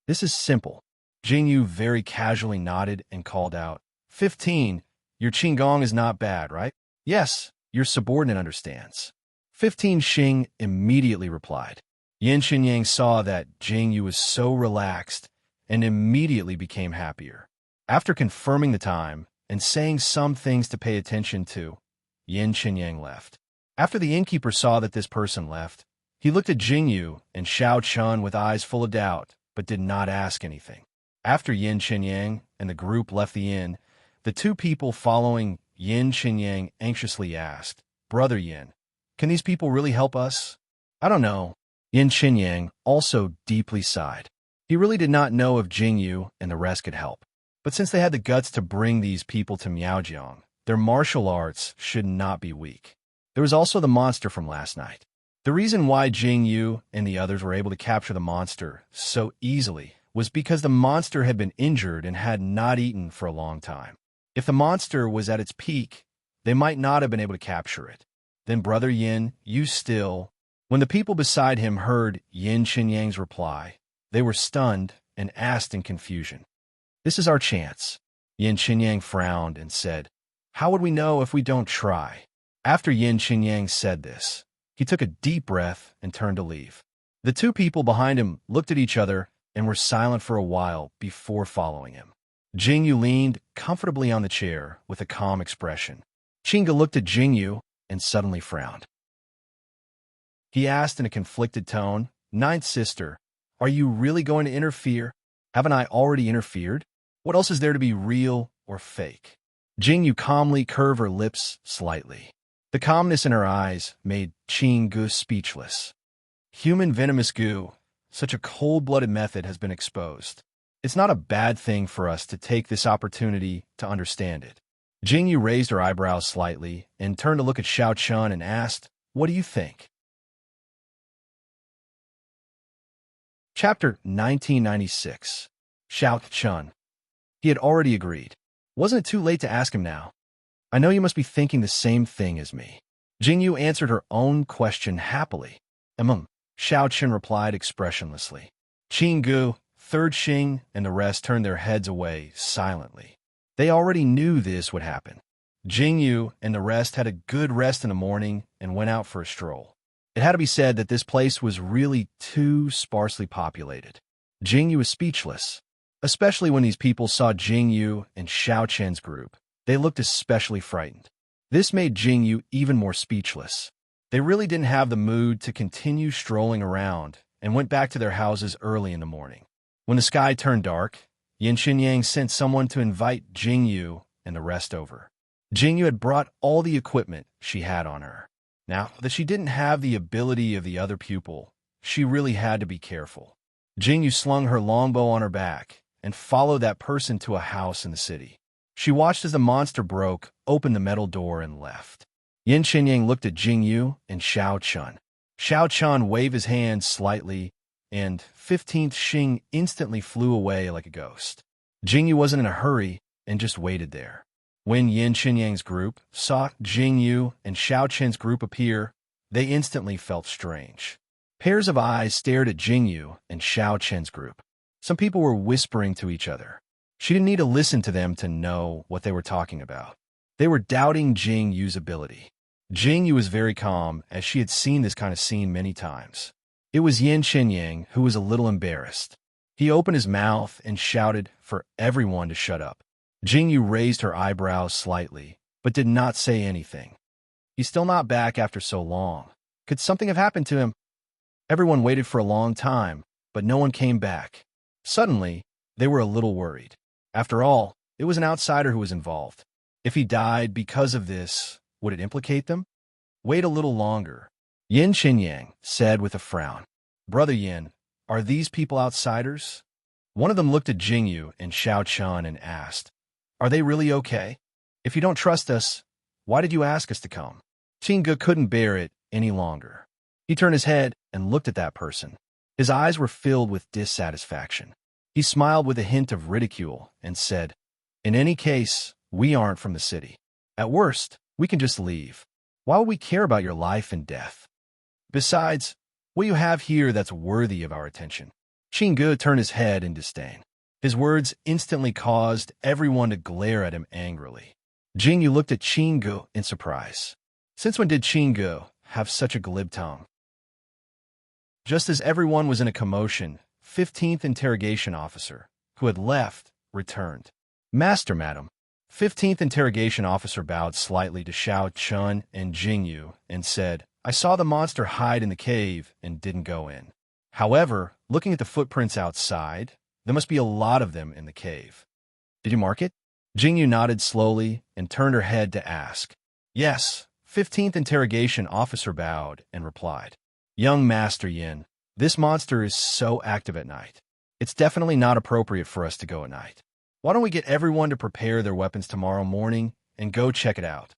"This is simple." Jingyu very casually nodded and called out, 15. Your Qinggong is not bad, right?" "Yes, your subordinate understands." 15 Xing immediately replied. Yin Xinyang saw that Jingyu was so relaxed and immediately became happier. After confirming the time and saying some things to pay attention to, Yin Xinyang left. After the innkeeper saw that this person left, he looked at Jingyu and Xiao Chun with eyes full of doubt, but did not ask anything. After Yin Xinyang and the group left the inn, the two people following Yin Xinyang anxiously asked, "Brother Yin, can these people really help us?" "I don't know." Yin Xinyang also deeply sighed. He really did not know if Jingyu and the rest could help. But since they had the guts to bring these people to Miaojiang, their martial arts should not be weak. There was also the monster from last night. The reason why Jingyu and the others were able to capture the monster so easily was because the monster had been injured and had not eaten for a long time. If the monster was at its peak, they might not have been able to capture it. Then Brother Yin, you still... When the people beside him heard Yin Xinyang's reply, they were stunned and asked in confusion, "This is our chance." Yin Xinyang frowned and said, "How would we know if we don't try?" After Yin Xinyang said this, he took a deep breath and turned to leave. The two people behind him looked at each other and were silent for a while before following him. Jingyu leaned comfortably on the chair with a calm expression. Chinga looked at Jingyu and suddenly frowned. He asked in a conflicted tone, "Ninth sister, are you really going to interfere? Haven't I already interfered? What else is there to be real or fake?" Jingyu calmly curved her lips slightly. The calmness in her eyes made Qinggu speechless. Human venomous goo, such a cold-blooded method has been exposed. It's not a bad thing for us to take this opportunity to understand it. Jingyu raised her eyebrows slightly and turned to look at Xiao Chun and asked, "What do you think?" Chapter 1996. Xiao Chun. He had already agreed. Wasn't it too late to ask him now? "I know you must be thinking the same thing as me." Jingyu answered her own question happily. Xiao Chun replied expressionlessly. Qinggu, Third Xing, and the rest turned their heads away silently. They already knew this would happen. Jingyu and the rest had a good rest in the morning and went out for a stroll. It had to be said that this place was really too sparsely populated. Jingyu was speechless, especially when these people saw Jingyu and Xiao Chen's group. They looked especially frightened. This made Jingyu even more speechless. They really didn't have the mood to continue strolling around and went back to their houses early in the morning. When the sky turned dark, Yin Xinyang sent someone to invite Jingyu and the rest over. Jingyu had brought all the equipment she had on her. Now that she didn't have the ability of the other pupil, she really had to be careful. Jingyu slung her longbow on her back and followed that person to a house in the city. She watched as the monster broke open the metal door and left. Yin Xinyang looked at Jingyu and Xiao Chun. Xiao Chun waved his hand slightly, and 15th Xing instantly flew away like a ghost. Jingyu wasn't in a hurry and just waited there. When Yin Xinyang's group saw Jingyu and Xiao Chen's group appear, they instantly felt strange. Pairs of eyes stared at Jingyu and Xiao Chen's group. Some people were whispering to each other. She didn't need to listen to them to know what they were talking about. They were doubting Jingyu's ability. Jingyu was very calm, as she had seen this kind of scene many times. It was Yin Xinyang who was a little embarrassed. He opened his mouth and shouted for everyone to shut up. Jingyu raised her eyebrows slightly, but did not say anything. He's still not back after so long. Could something have happened to him? Everyone waited for a long time, but no one came back. Suddenly, they were a little worried. After all, it was an outsider who was involved. If he died because of this, would it implicate them? Wait a little longer. Yin Xinyang said with a frown. Brother Yin, are these people outsiders? One of them looked at Jingyu and Xiao Chun and asked, are they really okay? If you don't trust us, why did you ask us to come? Qingge couldn't bear it any longer. He turned his head and looked at that person. His eyes were filled with dissatisfaction. He smiled with a hint of ridicule and said, in any case, we aren't from the city. At worst, we can just leave. Why would we care about your life and death? Besides, what do you have here that's worthy of our attention? Qingge turned his head in disdain. His words instantly caused everyone to glare at him angrily. Jingyu looked at Qingge in surprise. Since when did Qingge have such a glib tongue? Just as everyone was in a commotion, 15th Interrogation Officer, who had left, returned. Master, madam. 15th Interrogation Officer bowed slightly to Xiao Chun and Jingyu and said, I saw the monster hide in the cave and didn't go in. However, looking at the footprints outside, there must be a lot of them in the cave. Did you mark it? Jingyu nodded slowly and turned her head to ask. Yes, 15th Interrogation Officer bowed and replied. Young Master Yin, this monster is so active at night. It's definitely not appropriate for us to go at night. Why don't we get everyone to prepare their weapons tomorrow morning and go check it out?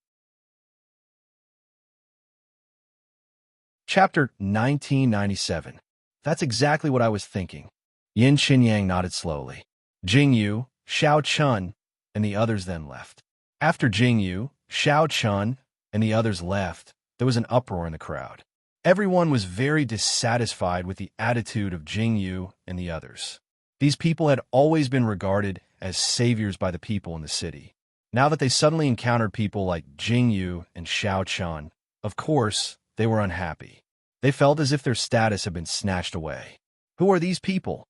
Chapter 1997. That's exactly what I was thinking. Yin Xinyang nodded slowly. Jingyu, Xiao Chun, and the others then left. After Jingyu, Xiao Chun, and the others left, there was an uproar in the crowd. Everyone was very dissatisfied with the attitude of Jingyu and the others. These people had always been regarded as saviors by the people in the city. Now that they suddenly encountered people like Jingyu and Xiao Chun, of course, they were unhappy. They felt as if their status had been snatched away. Who are these people?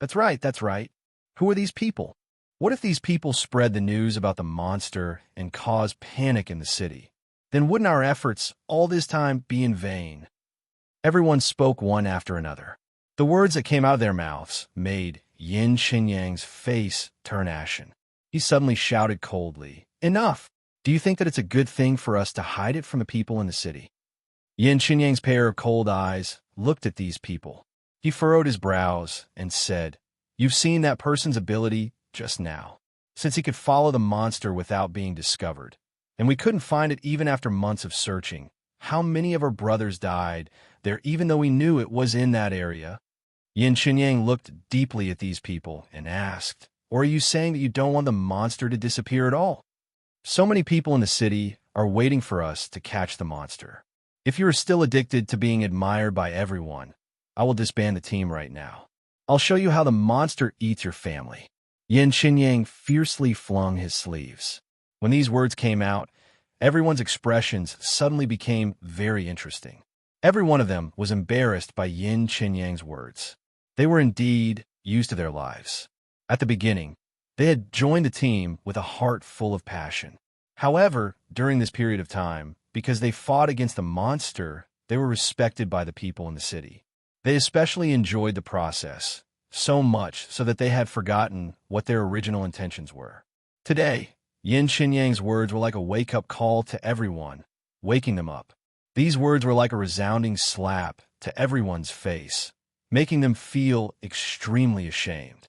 That's right. Who are these people? What if these people spread the news about the monster and caused panic in the city? Then wouldn't our efforts all this time be in vain? Everyone spoke one after another. The words that came out of their mouths made Yin Xinyang's face turn ashen. He suddenly shouted coldly, Enough! Do you think that it's a good thing for us to hide it from the people in the city? Yin Xinyang's pair of cold eyes looked at these people. He furrowed his brows and said, You've seen that person's ability just now. Since he could follow the monster without being discovered, and we couldn't find it even after months of searching, how many of our brothers died there even though we knew it was in that area? Yin Xinyang looked deeply at these people and asked, Or are you saying that you don't want the monster to disappear at all? So many people in the city are waiting for us to catch the monster. If you are still addicted to being admired by everyone, I will disband the team right now. I'll show you how the monster eats your family. Yin Xinyang fiercely flung his sleeves. When these words came out, everyone's expressions suddenly became very interesting. Every one of them was embarrassed by Yin Qinyang's words. They were indeed used to their lives. At the beginning, they had joined the team with a heart full of passion. However, during this period of time, because they fought against a monster, they were respected by the people in the city. They especially enjoyed the process, so much so that they had forgotten what their original intentions were. Today, Yin Qinyang's words were like a wake-up call to everyone, waking them up. These words were like a resounding slap to everyone's face, making them feel extremely ashamed.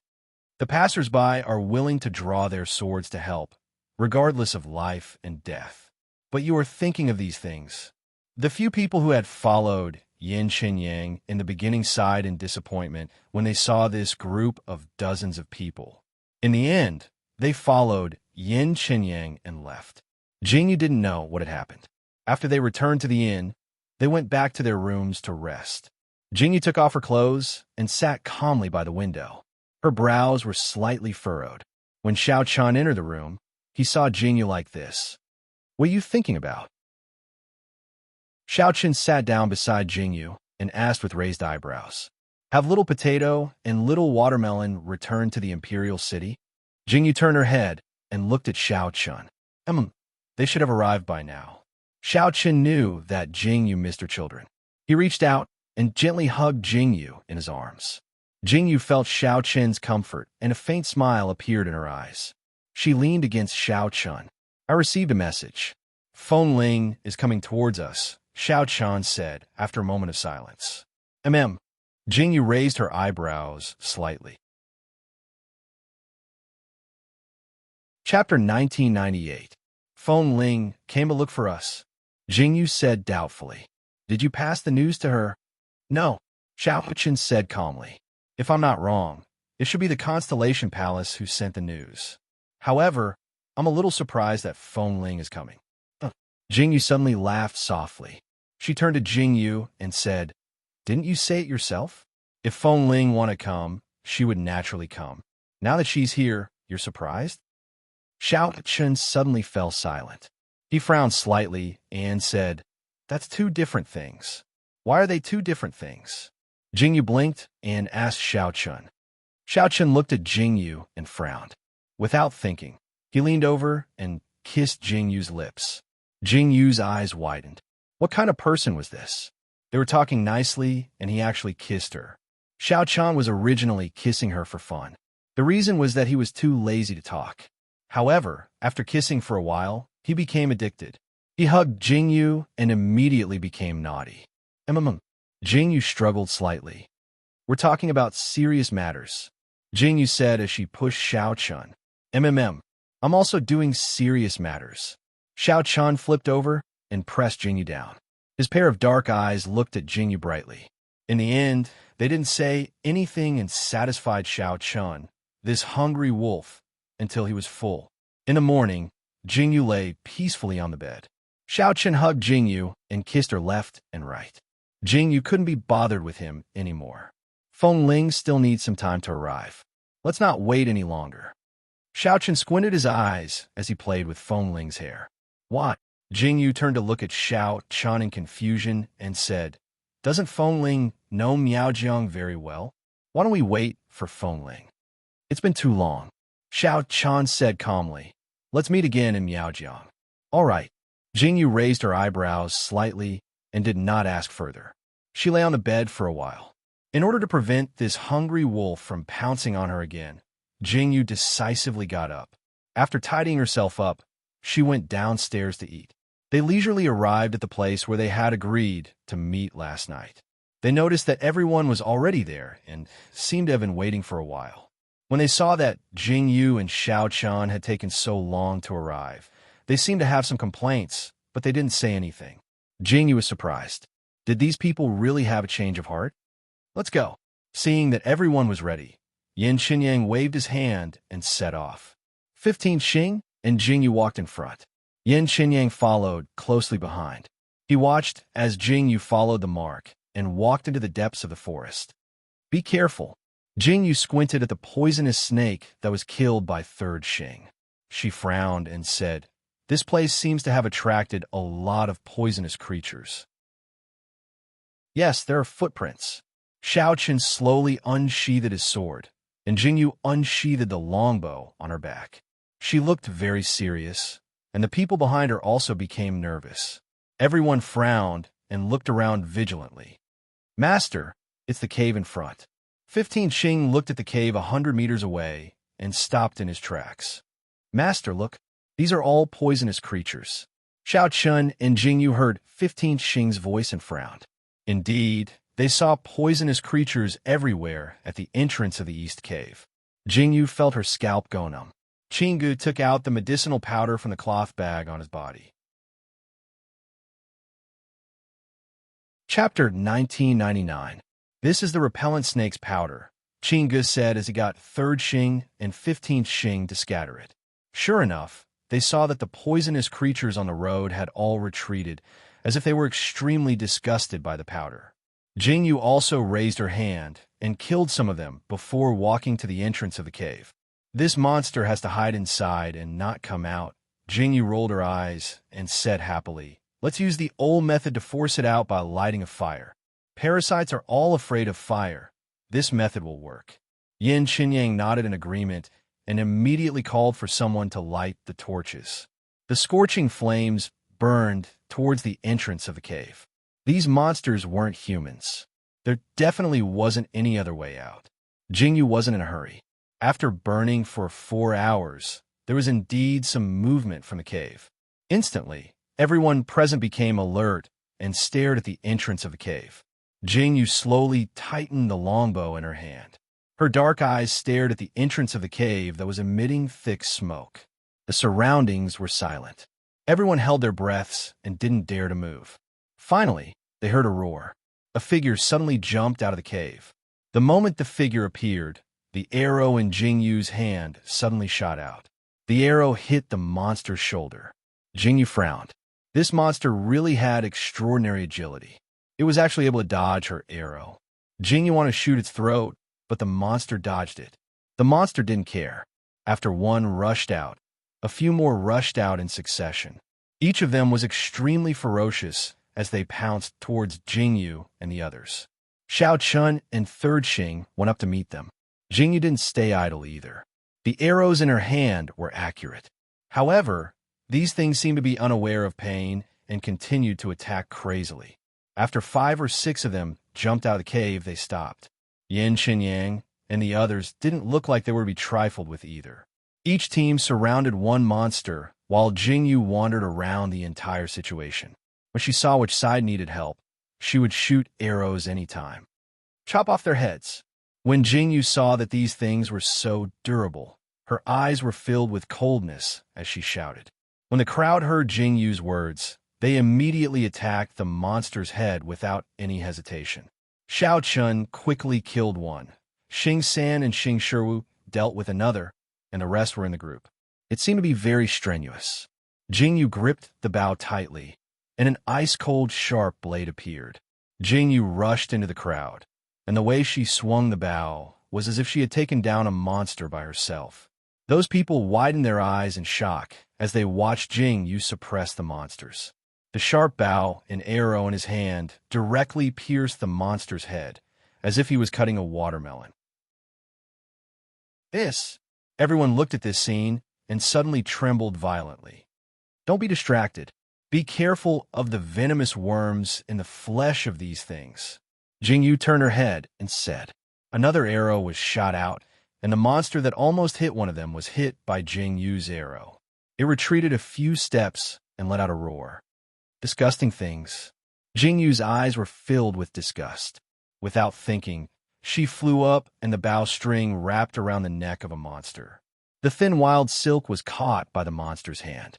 The passers-by are willing to draw their swords to help, regardless of life and death. But you are thinking of these things. The few people who had followed Yin Qinyang in the beginning sighed in disappointment when they saw this group of dozens of people. In the end, they followed Yin Qinyang and left. Jingyu didn't know what had happened. After they returned to the inn, they went back to their rooms to rest. Jingyu took off her clothes and sat calmly by the window. Her brows were slightly furrowed. When Xiao Chan entered the room, he saw Jingyu like this. "What are you thinking about?" Xiao Chen sat down beside Jingyu and asked with raised eyebrows. "Have Little Potato and Little Watermelon returned to the Imperial City?" Jingyu turned her head and looked at Xiao Chen. They should have arrived by now." Xiao Chen knew that Jingyu missed her children. He reached out and gently hugged Jingyu in his arms. Jingyu felt Xiao Chen's comfort, and a faint smile appeared in her eyes. She leaned against Xiao Chen. "I received a message. Feng Ling is coming towards us," Xiao Chen said after a moment of silence. Jingyu raised her eyebrows slightly. Chapter 1998. Feng Ling came to look for us, Jingyu said doubtfully. "Did you pass the news to her?" "No," Xiao Chen said calmly. "If I'm not wrong, it should be the Constellation Palace who sent the news. However, I'm a little surprised that Feng Ling is coming." Jingyu suddenly laughed softly. She turned to Jingyu and said, "Didn't you say it yourself? If Feng Ling wanted to come, she would naturally come. Now that she's here, you're surprised?" Xiao Chen suddenly fell silent. He frowned slightly and said, "That's two different things." "Why are they two different things?" Jingyu blinked and asked Xiao Chen. Xiao Chen looked at Jingyu and frowned. Without thinking, he leaned over and kissed Jingyu's lips. Jingyu's eyes widened. What kind of person was this? They were talking nicely, and he actually kissed her. Xiao Chen was originally kissing her for fun. The reason was that he was too lazy to talk. However, after kissing for a while, he became addicted. He hugged Jingyu and immediately became naughty. Jingyu struggled slightly. "We're talking about serious matters," Jingyu said as she pushed Xiao Chen. I'm also doing serious matters." Xiao Chen flipped over and pressed Jingyu down. His pair of dark eyes looked at Jingyu brightly. In the end, they didn't say anything and satisfied Xiao Chen, this hungry wolf, until he was full. In the morning, Jingyu lay peacefully on the bed. Xiao Chen hugged Jingyu and kissed her left and right. Jingyu couldn't be bothered with him anymore. Feng Ling still needs some time to arrive. Let's not wait any longer. Xiao Chen squinted his eyes as he played with Feng Ling's hair. "What?" Jingyu turned to look at Xiao Chen in confusion and said, "Doesn't Feng Ling know Miaojiang very well? Why don't we wait for Feng Ling?" "It's been too long," Xiao Chen said calmly. "Let's meet again in Miaojiang." "All right." Jingyu raised her eyebrows slightly and did not ask further. She lay on the bed for a while. In order to prevent this hungry wolf from pouncing on her again, Jingyu decisively got up. After tidying herself up, she went downstairs to eat. They leisurely arrived at the place where they had agreed to meet last night. They noticed that everyone was already there and seemed to have been waiting for a while. When they saw that Jingyu and Xiao Chen had taken so long to arrive, they seemed to have some complaints, but they didn't say anything. Jingyu was surprised. Did these people really have a change of heart? "Let's go." Seeing that everyone was ready, Yin Qinyang waved his hand and set off. 15 Xing and Jingyu walked in front. Yin Qinyang followed closely behind. He watched as Jingyu followed the mark and walked into the depths of the forest. "Be careful." Jingyu squinted at the poisonous snake that was killed by 3rd Xing. She frowned and said, "This place seems to have attracted a lot of poisonous creatures." Yes, there are footprints. Xiao Chen slowly unsheathed his sword, and Jingyu unsheathed the longbow on her back. She looked very serious, and the people behind her also became nervous. Everyone frowned and looked around vigilantly. Master, it's the cave in front. 15 Xing looked at the cave 100 meters away and stopped in his tracks. Master, look, these are all poisonous creatures. Xiao Chun and Jingyu heard 15 Xing's voice and frowned. Indeed, they saw poisonous creatures everywhere at the entrance of the east cave. Jingyu felt her scalp go numb. Chingu took out the medicinal powder from the cloth bag on his body. Chapter 1999. This is the repellent snake's powder, Chingu said as he got 3rd Xing and 15th Xing to scatter it. Sure enough, they saw that the poisonous creatures on the road had all retreated, as if they were extremely disgusted by the powder. Jingyu also raised her hand and killed some of them before walking to the entrance of the cave. This monster has to hide inside and not come out. Jingyu rolled her eyes and said happily, let's use the old method to force it out by lighting a fire. Parasites are all afraid of fire. This method will work. Yin Qinyang nodded in agreement and immediately called for someone to light the torches. The scorching flames burned towards the entrance of the cave. These monsters weren't humans. There definitely wasn't any other way out. Jingyu wasn't in a hurry. After burning for 4 hours, there was indeed some movement from the cave. Instantly, everyone present became alert and stared at the entrance of the cave. Jingyu slowly tightened the longbow in her hand. Her dark eyes stared at the entrance of the cave that was emitting thick smoke. The surroundings were silent. Everyone held their breaths and didn't dare to move. Finally, they heard a roar. A figure suddenly jumped out of the cave. The moment the figure appeared, the arrow in Jingyu's hand suddenly shot out. The arrow hit the monster's shoulder. Jingyu frowned. This monster really had extraordinary agility. It was actually able to dodge her arrow. Jingyu wanted to shoot its throat, but the monster dodged it. The monster didn't care. After one rushed out, a few more rushed out in succession. Each of them was extremely ferocious as they pounced towards Jingyu and the others. Xiao Chun and 3rd Xing went up to meet them. Jingyu didn't stay idle either. The arrows in her hand were accurate. However, these things seemed to be unaware of pain and continued to attack crazily. After 5 or 6 of them jumped out of the cave, they stopped. Yin Qinyang and the others didn't look like they were to be trifled with either. Each team surrounded one monster while Jingyu wandered around the entire situation. When she saw which side needed help, she would shoot arrows anytime. Chop off their heads. When Jingyu saw that these things were so durable, her eyes were filled with coldness as she shouted. When the crowd heard Jingyu's words, they immediately attacked the monster's head without any hesitation. Xiao Chun quickly killed one. Xing San and Xing Shiwu dealt with another, and the rest were in the group. It seemed to be very strenuous. Jingyu gripped the bow tightly, and an ice-cold sharp blade appeared. Jingyu rushed into the crowd, and the way she swung the bow was as if she had taken down a monster by herself. Those people widened their eyes in shock as they watched Jingyu suppress the monsters. The sharp bow and arrow in his hand directly pierced the monster's head, as if he was cutting a watermelon. Everyone looked at this scene and suddenly trembled violently. Don't be distracted. Be careful of the venomous worms in the flesh of these things. Jingyu turned her head and said. Another arrow was shot out, and the monster that almost hit one of them was hit by Jingyu's arrow. It retreated a few steps and let out a roar. Disgusting things. Jingyu's eyes were filled with disgust. Without thinking, she flew up and the bowstring wrapped around the neck of a monster. The thin wild silk was caught by the monster's hand.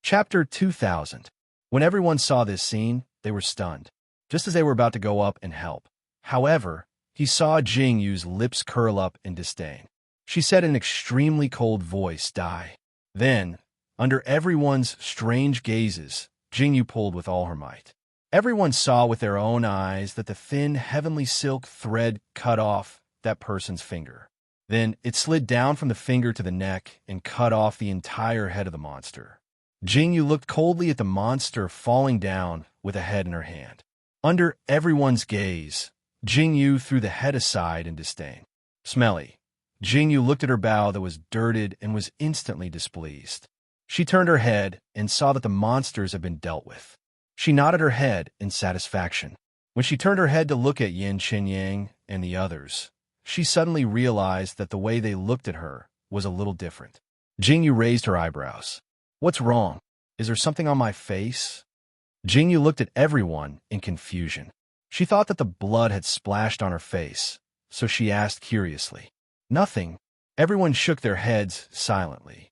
Chapter 2000. When everyone saw this scene, they were stunned, just as they were about to go up and help. However, he saw Jingyu's lips curl up in disdain. She said in an extremely cold voice, "Die." Then, under everyone's strange gazes, Jingyu pulled with all her might. Everyone saw with their own eyes that the thin, heavenly silk thread cut off that person's finger. Then it slid down from the finger to the neck and cut off the entire head of the monster. Jingyu looked coldly at the monster falling down with a head in her hand. Under everyone's gaze, Jingyu threw the head aside in disdain. Smelly. Jingyu looked at her bow that was dirted and was instantly displeased. She turned her head and saw that the monsters had been dealt with. She nodded her head in satisfaction. When she turned her head to look at Yin Qinyang and the others, she suddenly realized that the way they looked at her was a little different. Jingyu raised her eyebrows. What's wrong? Is there something on my face? Jingyu looked at everyone in confusion. She thought that the blood had splashed on her face, so she asked curiously. Nothing. Everyone shook their heads silently.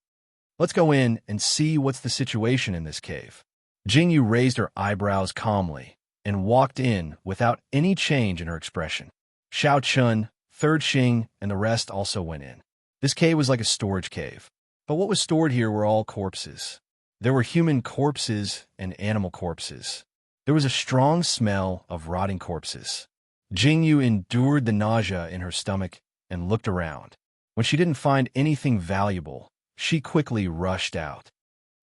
Let's go in and see what's the situation in this cave. Jingyu raised her eyebrows calmly and walked in without any change in her expression. Xiao Chun, Third Xing, and the rest also went in. This cave was like a storage cave. But what was stored here were all corpses. There were human corpses and animal corpses. There was a strong smell of rotting corpses. Jingyu endured the nausea in her stomach and looked around. When she didn't find anything valuable, she quickly rushed out.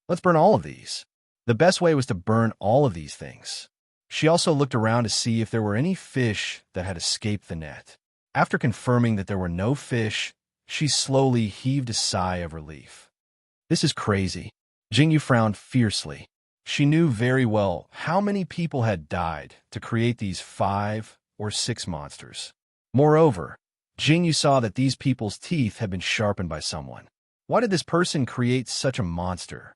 Let's burn all of these. The best way was to burn all of these things. She also looked around to see if there were any fish that had escaped the net. After confirming that there were no fish, she slowly heaved a sigh of relief. This is crazy. Jingyu frowned fiercely. She knew very well how many people had died to create these 5 or 6 monsters. Moreover, Jingyu saw that these people's teeth had been sharpened by someone. Why did this person create such a monster?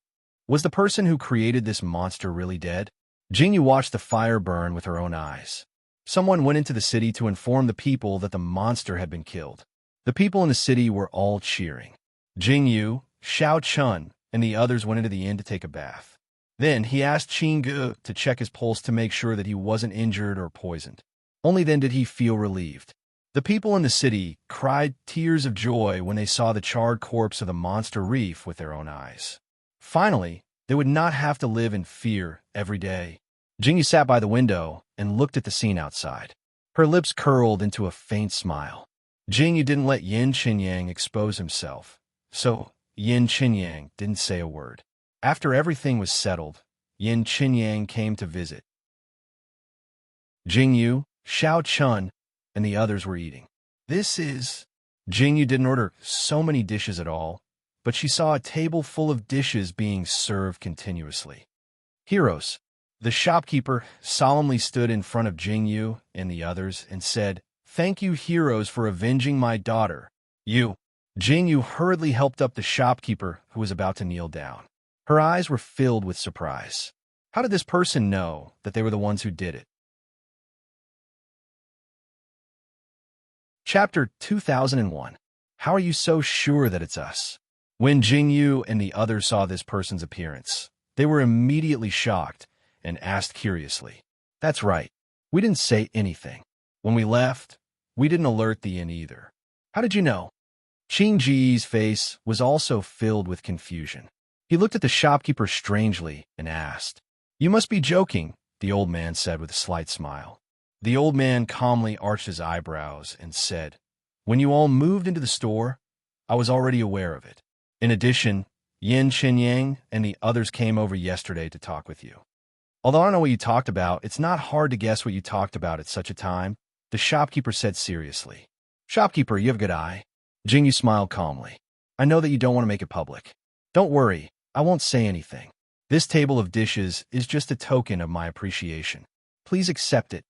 Was the person who created this monster really dead? Jingyu watched the fire burn with her own eyes. Someone went into the city to inform the people that the monster had been killed. The people in the city were all cheering. Jingyu, Xiao Chun, and the others went into the inn to take a bath. Then he asked Qingge to check his pulse to make sure that he wasn't injured or poisoned. Only then did he feel relieved. The people in the city cried tears of joy when they saw the charred corpse of the monster reef with their own eyes. Finally, they would not have to live in fear every day. Jingyu sat by the window and looked at the scene outside. Her lips curled into a faint smile. Jingyu didn't let Yin Qinyang expose himself, so Yin Qinyang didn't say a word. After everything was settled, Yin Qinyang came to visit. Jingyu, Xiao Chun, and the others were eating. Jingyu didn't order so many dishes at all, but she saw a table full of dishes being served continuously. Heroes. The shopkeeper solemnly stood in front of Jingyu and the others and said, "Thank you, heroes, for avenging my daughter. You." Jingyu hurriedly helped up the shopkeeper who was about to kneel down. Her eyes were filled with surprise. How did this person know that they were the ones who did it? Chapter 2001. How are you so sure that it's us? When Jingyu and the others saw this person's appearance, they were immediately shocked and asked curiously. That's right. We didn't say anything. When we left, we didn't alert the inn either. How did you know? Qingji's face was also filled with confusion. He looked at the shopkeeper strangely and asked. You must be joking, the old man said with a slight smile. The old man calmly arched his eyebrows and said, When you all moved into the store, I was already aware of it. In addition, Yin Qinyang and the others came over yesterday to talk with you. Although I don't know what you talked about, it's not hard to guess what you talked about at such a time, the shopkeeper said seriously. Shopkeeper, you have a good eye. Jingyu smiled calmly. I know that you don't want to make it public. Don't worry, I won't say anything. This table of dishes is just a token of my appreciation. Please accept it.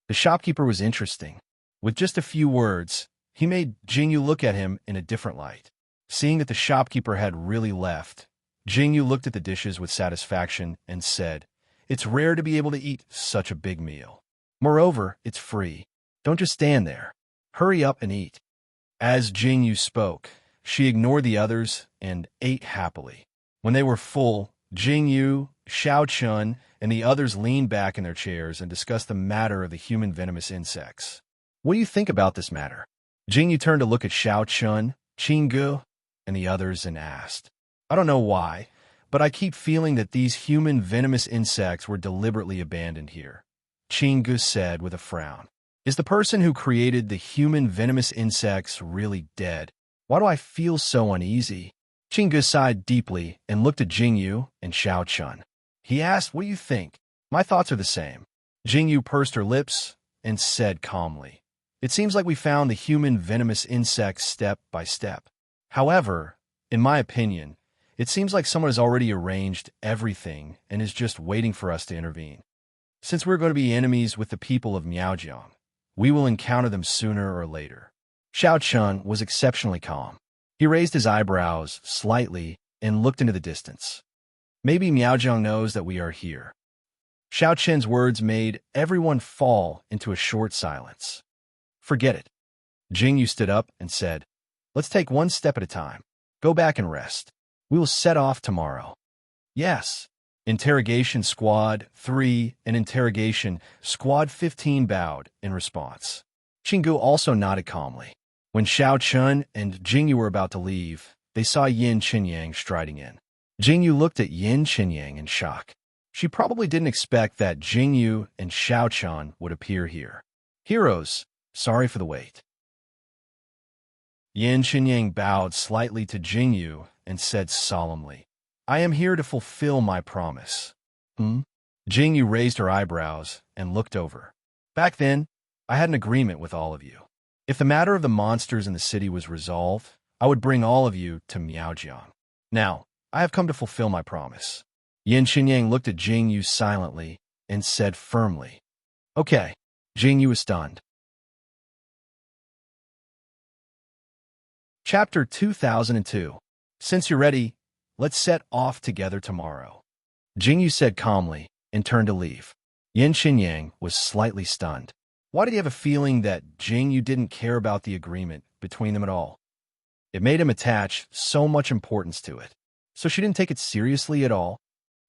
The shopkeeper was interesting. With just a few words, he made Jingyu look at him in a different light. Seeing that the shopkeeper had really left, Jingyu looked at the dishes with satisfaction and said, It's rare to be able to eat such a big meal. Moreover, it's free. Don't just stand there. Hurry up and eat. As Jingyu spoke, she ignored the others and ate happily. When they were full, Jingyu, Xiao Chun, and the others leaned back in their chairs and discussed the matter of the human venomous insects. What do you think about this matter? Jingyu turned to look at Xiao Chun, Qingge, and the others and asked. I don't know why, but I keep feeling that these human venomous insects were deliberately abandoned here. Qingge said with a frown. Is the person who created the human venomous insects really dead? Why do I feel so uneasy? Qingge sighed deeply and looked at Jingyu and Xiao Chun. He asked, "What do you think?" "My thoughts are the same." Jingyu pursed her lips and said calmly, "It seems like we found the human venomous insect step by step. However, in my opinion, it seems like someone has already arranged everything and is just waiting for us to intervene. Since we're going to be enemies with the people of Miaojiang, we will encounter them sooner or later." Xiao Chun was exceptionally calm. He raised his eyebrows slightly and looked into the distance. "Maybe Miaojiang knows that we are here." Xiao Chen's words made everyone fall into a short silence. "Forget it." Jingyu stood up and said, "Let's take one step at a time. Go back and rest. We will set off tomorrow." "Yes." Interrogation Squad 3 and Interrogation Squad 15 bowed in response. Qinggu also nodded calmly. When Xiao Chun and Jingyu were about to leave, they saw Yin Qinyang striding in. Jingyu looked at Yin Qinyang in shock. She probably didn't expect that Jingyu and Xiao Chun would appear here. "Heroes, sorry for the wait." Yin Qinyang bowed slightly to Jingyu and said solemnly, "I am here to fulfill my promise." Jingyu raised her eyebrows and looked over. "Back then, I had an agreement with all of you. If the matter of the monsters in the city was resolved, I would bring all of you to Miaojiang. Now, I have come to fulfill my promise." Yin Qinyang looked at Jingyu silently and said firmly, "Okay." Jingyu was stunned. Chapter 2002. Since you're ready, let's set off together tomorrow. Jingyu said calmly and turned to leave. Yin Qinyang was slightly stunned. Why did he have a feeling that Jingyu didn't care about the agreement between them at all? It made him attach so much importance to it. So she didn't take it seriously at all?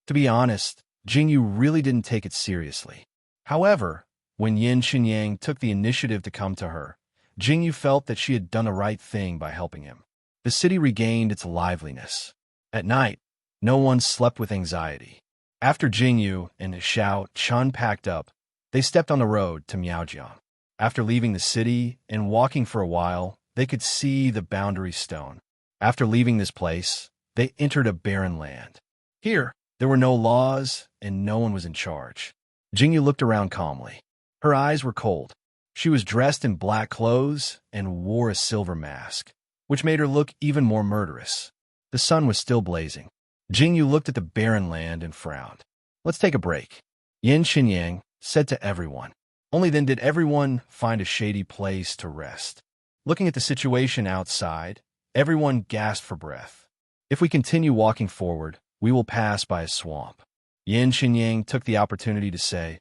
To be honest, Jingyu really didn't take it seriously. However, when Yin Qinyang took the initiative to come to her, Jingyu felt that she had done the right thing by helping him. The city regained its liveliness. At night, no one slept with anxiety. After Jingyu and Xiao Chun packed up, they stepped on the road to Miaojiang. After leaving the city and walking for a while, they could see the boundary stone. After leaving this place, they entered a barren land. Here, there were no laws and no one was in charge. Jingyu looked around calmly. Her eyes were cold. She was dressed in black clothes and wore a silver mask, which made her look even more murderous. The sun was still blazing. Jingyu looked at the barren land and frowned. "Let's take a break," Yin Qinyang said to everyone. Only then did everyone find a shady place to rest. Looking at the situation outside, everyone gasped for breath. "If we continue walking forward, we will pass by a swamp." Yin Qinyang took the opportunity to say,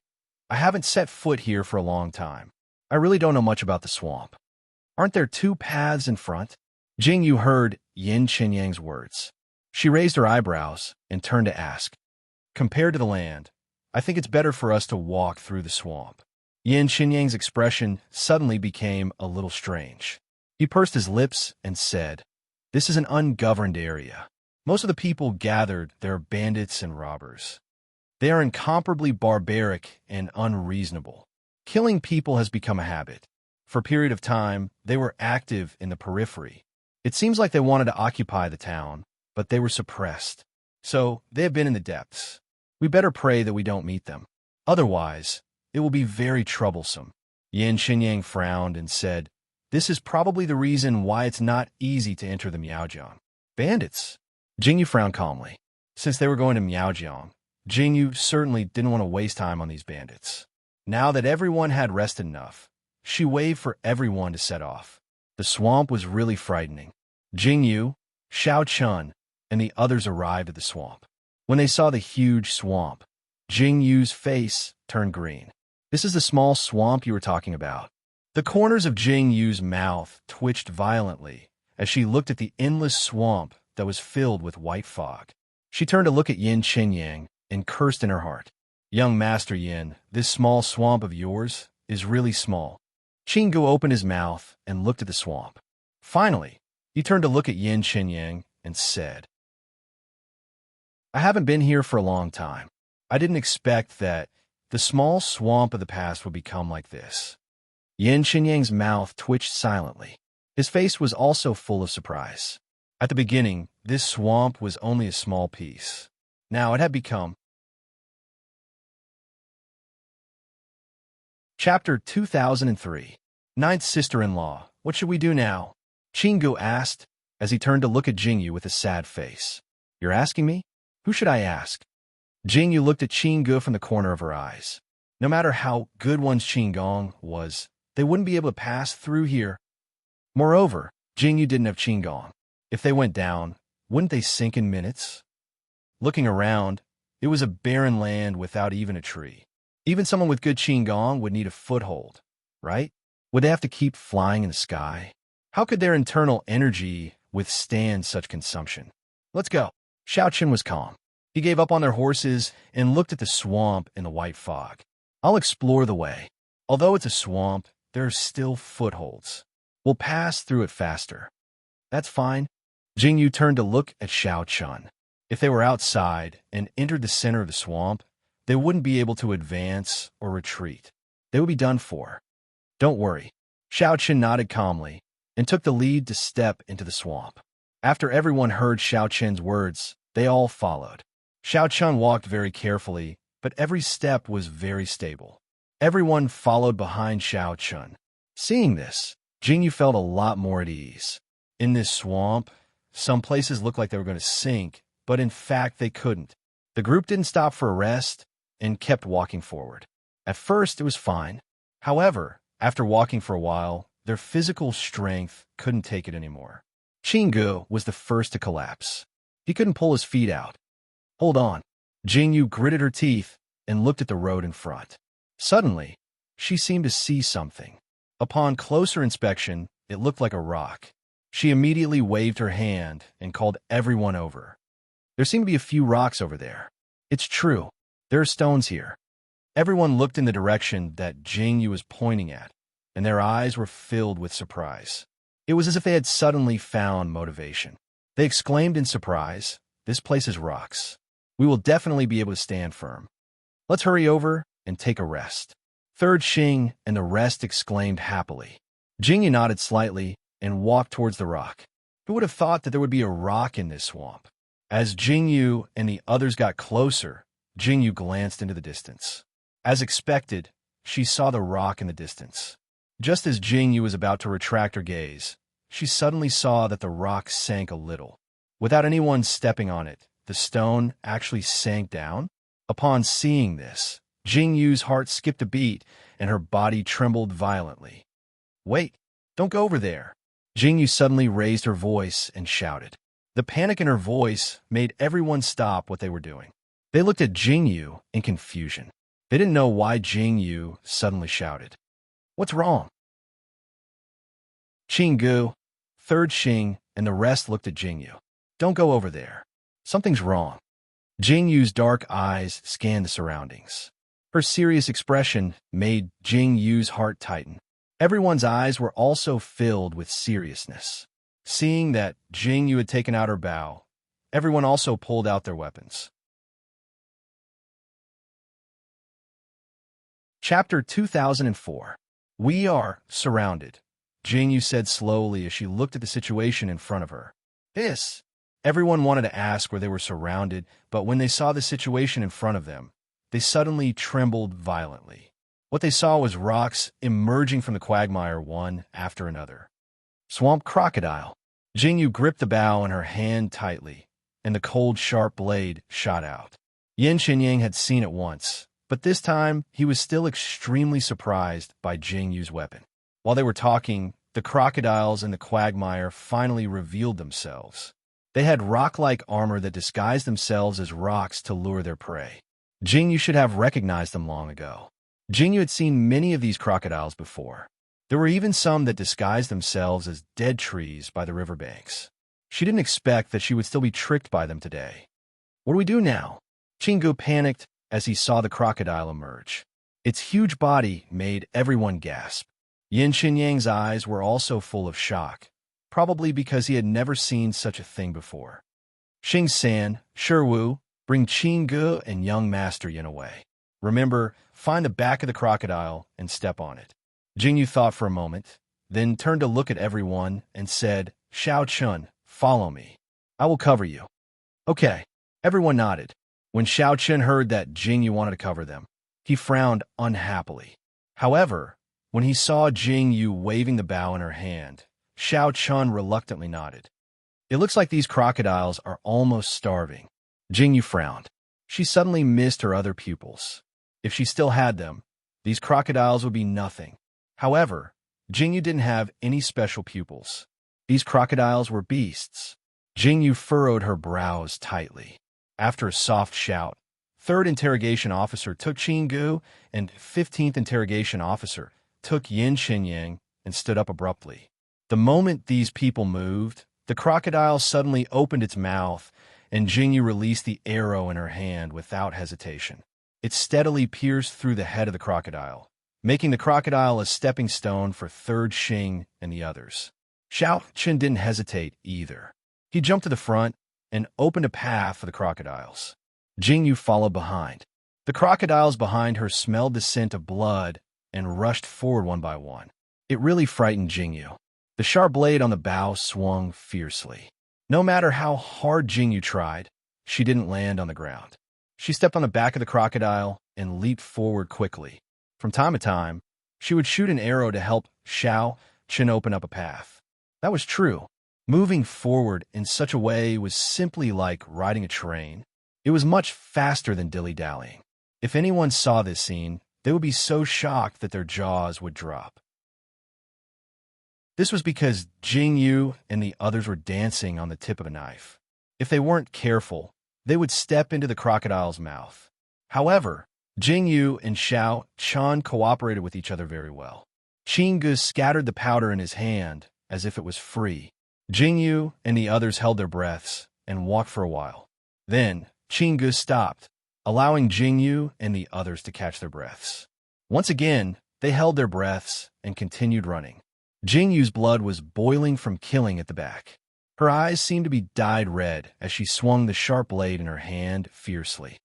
"I haven't set foot here for a long time. I really don't know much about the swamp. Aren't there two paths in front?" Jingyu heard Yin Qinyang's words. She raised her eyebrows and turned to ask, "Compared to the land, I think it's better for us to walk through the swamp." Yin Qinyang's expression suddenly became a little strange. He pursed his lips and said, "This is an ungoverned area. Most of the people gathered there are bandits and robbers. They are incomparably barbaric and unreasonable. Killing people has become a habit. For a period of time, they were active in the periphery. It seems like they wanted to occupy the town, but they were suppressed. So they have been in the depths. We better pray that we don't meet them. Otherwise, it will be very troublesome." Yin Qinyang frowned and said, "This is probably the reason why it's not easy to enter the Miaojiang." "Bandits?" Jingyu frowned calmly. Since they were going to Miaojiang, Jingyu certainly didn't want to waste time on these bandits. Now that everyone had rested enough, she waved for everyone to set off. The swamp was really frightening. Jingyu, Xiao Chun, and the others arrived at the swamp. When they saw the huge swamp, Jingyu's face turned green. "This is the small swamp you were talking about." The corners of Jingyu's mouth twitched violently as she looked at the endless swamp that was filled with white fog. She turned to look at Yin Qinyang and cursed in her heart. "Young Master Yin, this small swamp of yours is really small." Qinggu opened his mouth and looked at the swamp. Finally, he turned to look at Yin Qinyang and said, "I haven't been here for a long time. I didn't expect that the small swamp of the past would become like this." Yin Qinyang's mouth twitched silently. His face was also full of surprise. At the beginning, this swamp was only a small piece. Now it had become. Chapter 2003. Ninth Sister-in-Law. What should we do now? Chingu asked, as he turned to look at Jingyu with a sad face. You're asking me? Who should I ask? Jingyu looked at Chingu from the corner of her eyes. No matter how good one's Qinggong was, they wouldn't be able to pass through here. Moreover, Jingyu didn't have Qinggong. If they went down, wouldn't they sink in minutes? Looking around, it was a barren land without even a tree. Even someone with good Qinggong would need a foothold, right? Would they have to keep flying in the sky? How could their internal energy withstand such consumption? Let's go. Xiaoqin was calm. He gave up on their horses and looked at the swamp in the white fog. I'll explore the way. Although it's a swamp, there are still footholds. We'll pass through it faster. That's fine. Jingyu turned to look at Xiaoqin. If they were outside and entered the center of the swamp, they wouldn't be able to advance or retreat. They would be done for. Don't worry. Xiaoqin nodded calmly and took the lead to step into the swamp. After everyone heard Xiaoqin's words, they all followed. Xiaoqin walked very carefully, but every step was very stable. Everyone followed behind Xiaoqin. Seeing this, Jingyu felt a lot more at ease. In this swamp, some places looked like they were going to sink, but in fact they couldn't. The group didn't stop for a rest and kept walking forward. At first, it was fine. However, after walking for a while, their physical strength couldn't take it anymore. Chingu was the first to collapse. He couldn't pull his feet out. Hold on. Jingyu gritted her teeth and looked at the road in front. Suddenly, she seemed to see something. Upon closer inspection, it looked like a rock. She immediately waved her hand and called everyone over. There seemed to be a few rocks over there. It's true. There are stones here. Everyone looked in the direction that Jingyu was pointing at, and their eyes were filled with surprise. It was as if they had suddenly found motivation. They exclaimed in surprise, "This place is rocks. We will definitely be able to stand firm. Let's hurry over and take a rest." Third Xing and the rest exclaimed happily. Jingyu nodded slightly and walked towards the rock. Who would have thought that there would be a rock in this swamp? As Jingyu and the others got closer, Jingyu glanced into the distance. As expected, she saw the rock in the distance. Just as Jingyu was about to retract her gaze, she suddenly saw that the rock sank a little. Without anyone stepping on it, the stone actually sank down. Upon seeing this, Jingyu's heart skipped a beat and her body trembled violently. "Wait, don't go over there." Jingyu suddenly raised her voice and shouted. The panic in her voice made everyone stop what they were doing. They looked at Jingyu in confusion. They didn't know why Jingyu suddenly shouted. "What's wrong?" Chingu, Third Xing, and the rest looked at Jingyu. "Don't go over there. Something's wrong." Jingyu's dark eyes scanned the surroundings. Her serious expression made Jingyu's heart tighten. Everyone's eyes were also filled with seriousness. Seeing that Jingyu had taken out her bow, everyone also pulled out their weapons. Chapter 2004. We are surrounded, Jingyu said slowly as she looked at the situation in front of her. This. Everyone wanted to ask where they were surrounded, but when they saw the situation in front of them, they suddenly trembled violently. What they saw was rocks emerging from the quagmire one after another. Swamp crocodile. Jingyu gripped the bow in her hand tightly, and the cold, sharp blade shot out. Yin Xinyang had seen it once, but this time he was still extremely surprised by Jingyu's weapon. While they were talking, the crocodiles in the quagmire finally revealed themselves. They had rock-like armor that disguised themselves as rocks to lure their prey. Jingyu should have recognized them long ago. Jingyu had seen many of these crocodiles before. There were even some that disguised themselves as dead trees by the riverbanks. She didn't expect that she would still be tricked by them today. What do we do now? Chingu panicked as he saw the crocodile emerge. Its huge body made everyone gasp. Yin Xinyang's eyes were also full of shock, probably because he had never seen such a thing before. Xing San, Shiwu, bring Chingu and young Master Yin away. Remember, find the back of the crocodile and step on it. Jingyu thought for a moment, then turned to look at everyone and said, Xiao Chun, Follow me. I will cover you. Okay. Everyone nodded. When Xiao Chen heard that Jingyu wanted to cover them, he frowned unhappily. However, when he saw Jingyu waving the bow in her hand, Xiao Chen reluctantly nodded. It looks like these crocodiles are almost starving. Jingyu frowned. She suddenly missed her other pupils. If she still had them, these crocodiles would be nothing. However, Jingyu didn't have any special pupils. These crocodiles were beasts. Jingyu furrowed her brows tightly. After a soft shout, 3rd Interrogation Officer took Qinggu, and 15th Interrogation Officer took Yin Xinyang and stood up abruptly. The moment these people moved, the crocodile suddenly opened its mouth, and Jingyu released the arrow in her hand without hesitation. It steadily pierced through the head of the crocodile, making the crocodile a stepping stone for 3rd Xing and the others. Xiao Chen didn't hesitate either. He jumped to the front and opened a path for the crocodiles. Jingyu followed behind. The crocodiles behind her smelled the scent of blood and rushed forward one by one. It really frightened Jingyu. The sharp blade on the bow swung fiercely. No matter how hard Jingyu tried, she didn't land on the ground. She stepped on the back of the crocodile and leaped forward quickly. From time to time, she would shoot an arrow to help Xiao Chen open up a path. That was true. Moving forward in such a way was simply like riding a train. It was much faster than dilly-dallying. If anyone saw this scene, they would be so shocked that their jaws would drop. This was because Jingyu and the others were dancing on the tip of a knife. If they weren't careful, they would step into the crocodile's mouth. However, Jingyu and Xiao Chen cooperated with each other very well. Qinggu scattered the powder in his hand as if it was free. Jingyu and the others held their breaths and walked for a while. Then, Qinggu stopped, allowing Jingyu and the others to catch their breaths. Once again, they held their breaths and continued running. Jingyu's blood was boiling from killing at the back. Her eyes seemed to be dyed red as she swung the sharp blade in her hand fiercely.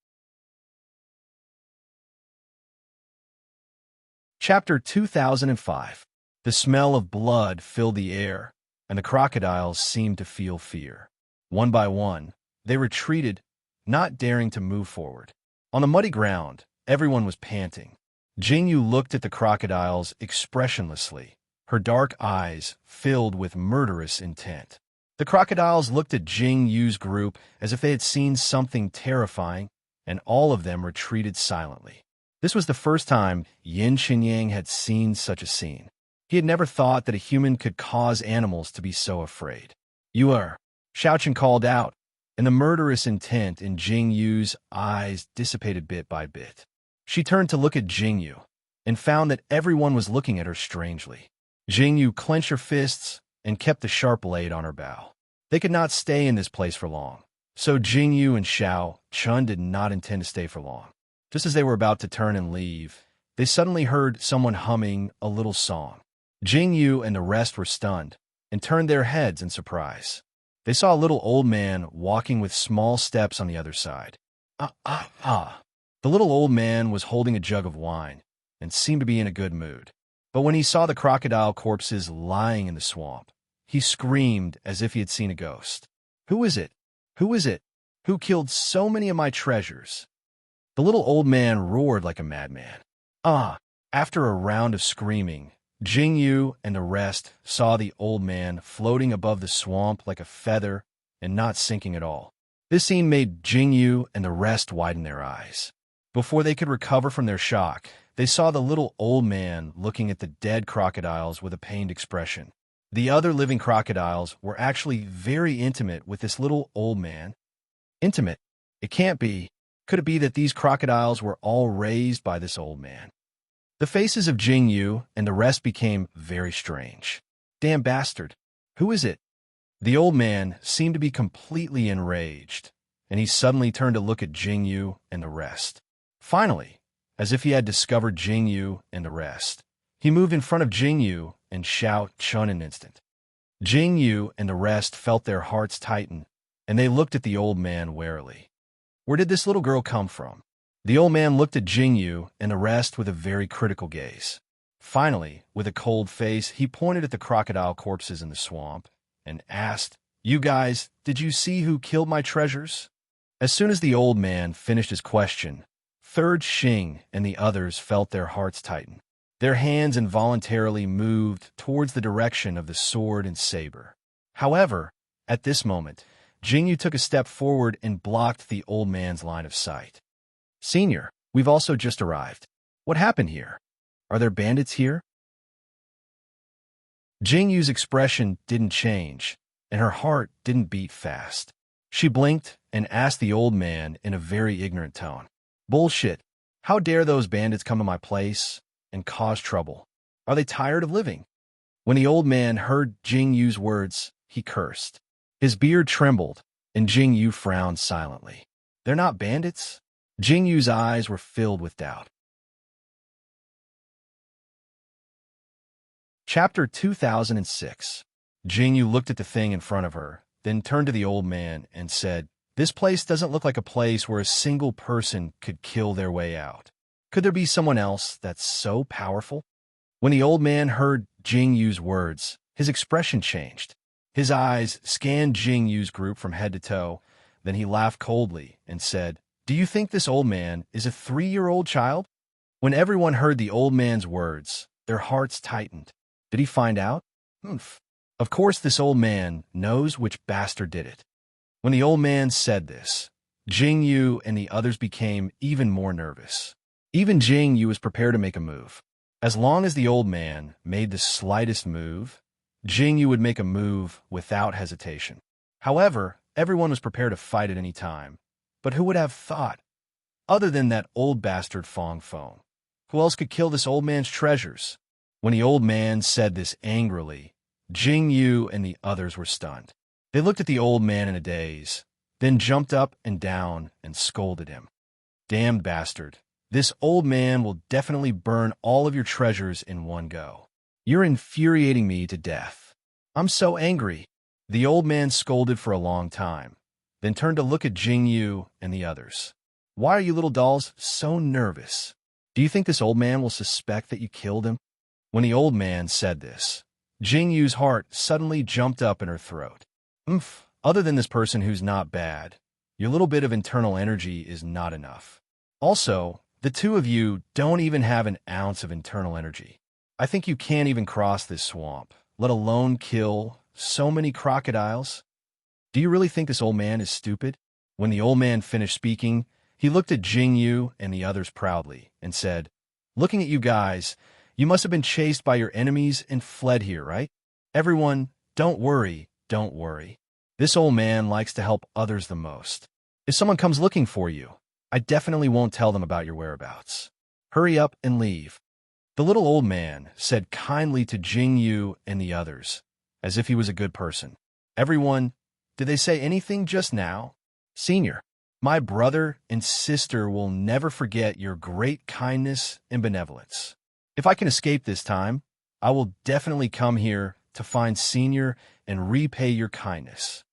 Chapter 2005. The smell of blood filled the air, and the crocodiles seemed to feel fear. One by one, they retreated, not daring to move forward. On the muddy ground, everyone was panting. Jingyu looked at the crocodiles expressionlessly, her dark eyes filled with murderous intent. The crocodiles looked at Jingyu's group as if they had seen something terrifying, and all of them retreated silently. This was the first time Yin Xinyang had seen such a scene. He had never thought that a human could cause animals to be so afraid. "You are," Xiao Chen called out, and the murderous intent in Jingyu's eyes dissipated bit by bit. She turned to look at Jingyu, and found that everyone was looking at her strangely. Jingyu clenched her fists and kept the sharp blade on her bow. They could not stay in this place for long, so Jingyu and Xiao Chen did not intend to stay for long. Just as they were about to turn and leave, they suddenly heard someone humming a little song. Jingyu and the rest were stunned and turned their heads in surprise. They saw a little old man walking with small steps on the other side. The little old man was holding a jug of wine and seemed to be in a good mood. But when he saw the crocodile corpses lying in the swamp, he screamed as if he had seen a ghost. "Who is it? Who is it? Who killed so many of my treasures?" The little old man roared like a madman. After a round of screaming, Jingyu and the rest saw the old man floating above the swamp like a feather and not sinking at all. This scene made Jingyu and the rest widen their eyes. Before they could recover from their shock, they saw the little old man looking at the dead crocodiles with a pained expression. The other living crocodiles were actually very intimate with this little old man. Intimate? It can't be. Could it be that these crocodiles were all raised by this old man? The faces of Jingyu and the rest became very strange. "Damn bastard. Who is it?" The old man seemed to be completely enraged, and he suddenly turned to look at Jingyu and the rest. Finally, as if he had discovered Jingyu and the rest, he moved in front of Jingyu and Xiao Chen an instant. Jingyu and the rest felt their hearts tighten, and they looked at the old man warily. Where did this little girl come from? The old man looked at Jingyu and the rest with a very critical gaze. Finally, with a cold face, he pointed at the crocodile corpses in the swamp and asked You guys, did you see who killed my treasures? As soon as the old man finished his question, Third Xing and the others felt their hearts tighten. Their hands involuntarily moved towards the direction of the sword and saber. However, at this moment, Jingyu took a step forward and blocked the old man's line of sight. Senior, we've also just arrived. What happened here? Are there bandits here? Jingyu's expression didn't change, and her heart didn't beat fast. She blinked and asked the old man in a very ignorant tone. Bullshit. How dare those bandits come to my place and cause trouble? Are they tired of living? When the old man heard Jingyu's words, he cursed. His beard trembled, and Jingyu frowned silently. They're not bandits? Jingyu's eyes were filled with doubt. Chapter 2006. Jingyu looked at the thing in front of her, then turned to the old man and said, This place doesn't look like a place where a single person could kill their way out. Could there be someone else that's so powerful? When the old man heard Jingyu's words, his expression changed. His eyes scanned Jingyu's group from head to toe, then he laughed coldly and said, Do you think this old man is a 3-year-old child? When everyone heard the old man's words, their hearts tightened. Did he find out? Humph. Of course this old man knows which bastard did it. When the old man said this, Jingyu and the others became even more nervous. Even Jingyu was prepared to make a move. As long as the old man made the slightest move, Jingyu would make a move without hesitation. However, everyone was prepared to fight at any time. But who would have thought? Other than that old bastard Fong Fong. Who else could kill this old man's treasures? When the old man said this angrily, Jingyu and the others were stunned. They looked at the old man in a daze, then jumped up and down and scolded him. Damned bastard. This old man will definitely burn all of your treasures in one go. You're infuriating me to death. I'm so angry. The old man scolded for a long time, then turned to look at Jingyu and the others. Why are you little dolls so nervous? Do you think this old man will suspect that you killed him? When the old man said this, Jingyu's heart suddenly jumped up in her throat. Other than this person who's not bad, your little bit of internal energy is not enough. Also, the two of you don't even have an ounce of internal energy. I think you can't even cross this swamp, let alone kill so many crocodiles. Do you really think this old man is stupid? When the old man finished speaking, he looked at Jingyu and the others proudly and said, Looking at you guys, you must have been chased by your enemies and fled here, right? Everyone, don't worry, don't worry. This old man likes to help others the most. If someone comes looking for you, I definitely won't tell them about your whereabouts. Hurry up and leave. The little old man said kindly to Jingyu and the others, as if he was a good person. Everyone, did they say anything just now? Senior, my brother and sister will never forget your great kindness and benevolence. If I can escape this time, I will definitely come here to find Senior and repay your kindness.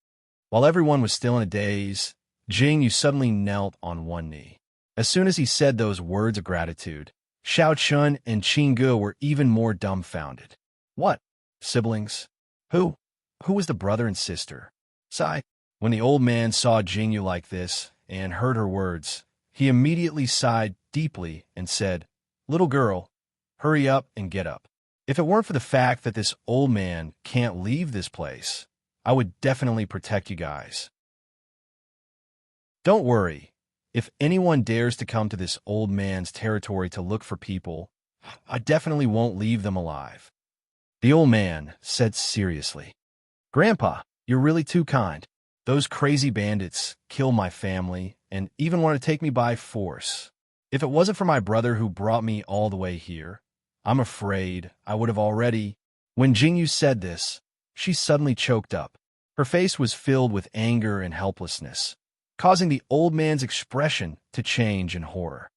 While everyone was still in a daze, Jingyu suddenly knelt on one knee. As soon as he said those words of gratitude, Xiao Chun and Qingge were even more dumbfounded. What? Siblings? Who? Who was the brother and sister? Sigh. When the old man saw Jingyu like this and heard her words, he immediately sighed deeply and said, Little girl, hurry up and get up. If it weren't for the fact that this old man can't leave this place, I would definitely protect you guys. Don't worry. If anyone dares to come to this old man's territory to look for people, I definitely won't leave them alive. The old man said seriously, Grandpa, you're really too kind. Those crazy bandits kill my family and even want to take me by force. If it wasn't for my brother who brought me all the way here, I'm afraid I would have already. When Jingyu said this, she suddenly choked up. Her face was filled with anger and helplessness, causing the old man's expression to change in horror.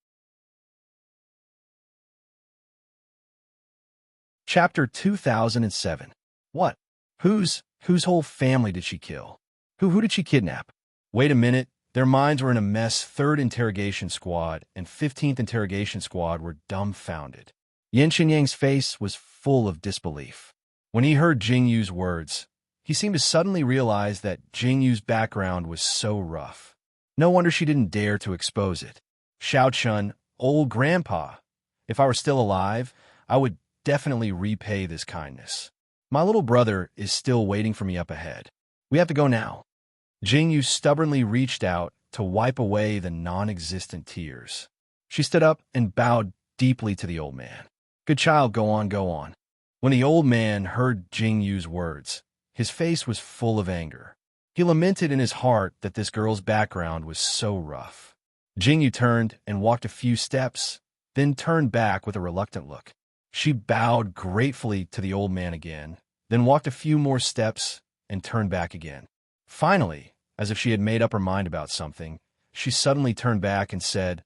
Chapter 2007. What? Whose whole family did she kill? Who did she kidnap? Wait a minute. Their minds were in a mess. 3rd Interrogation Squad and 15th Interrogation Squad were dumbfounded. Yan Xinyang's face was full of disbelief. When he heard Jingyu's words, He seemed to suddenly realize that Jingyu's background was so rough. No wonder she didn't dare to expose it. Xiao Chun, old grandpa. If I were still alive, I would definitely repay this kindness. My little brother is still waiting for me up ahead. We have to go now. Jingyu stubbornly reached out to wipe away the non-existent tears. She stood up and bowed deeply to the old man. Good child, go on, go on. When the old man heard Jingyu's words, his face was full of anger. He lamented in his heart that this girl's background was so rough. Jingyu turned and walked a few steps, then turned back with a reluctant look. She bowed gratefully to the old man again, then walked a few more steps and turned back again. Finally, as if she had made up her mind about something, she suddenly turned back and said,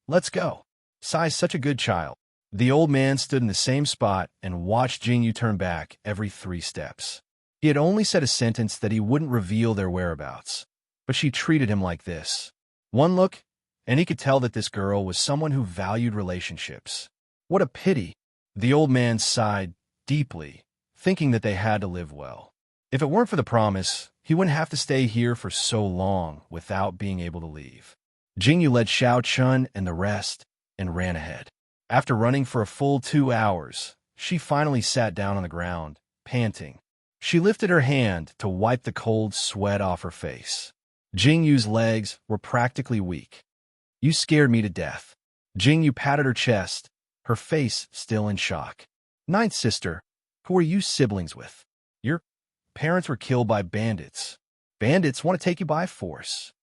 "Let's go." Sai's such a good child. The old man stood in the same spot and watched Jingyu turn back every 3 steps. He had only said a sentence that he wouldn't reveal their whereabouts, but she treated him like this. One look, and he could tell that this girl was someone who valued relationships. What a pity. The old man sighed deeply, thinking that they had to live well. If it weren't for the promise, he wouldn't have to stay here for so long without being able to leave. Jingyu led Xiao Chun and the rest and ran ahead. After running for a full 2 hours, she finally sat down on the ground, panting. She lifted her hand to wipe the cold sweat off her face. Jingyu's legs were practically weak. You scared me to death. Jingyu patted her chest, her face still in shock. Ninth sister, who are you siblings with? Your parents were killed by bandits. Bandits want to take you by force.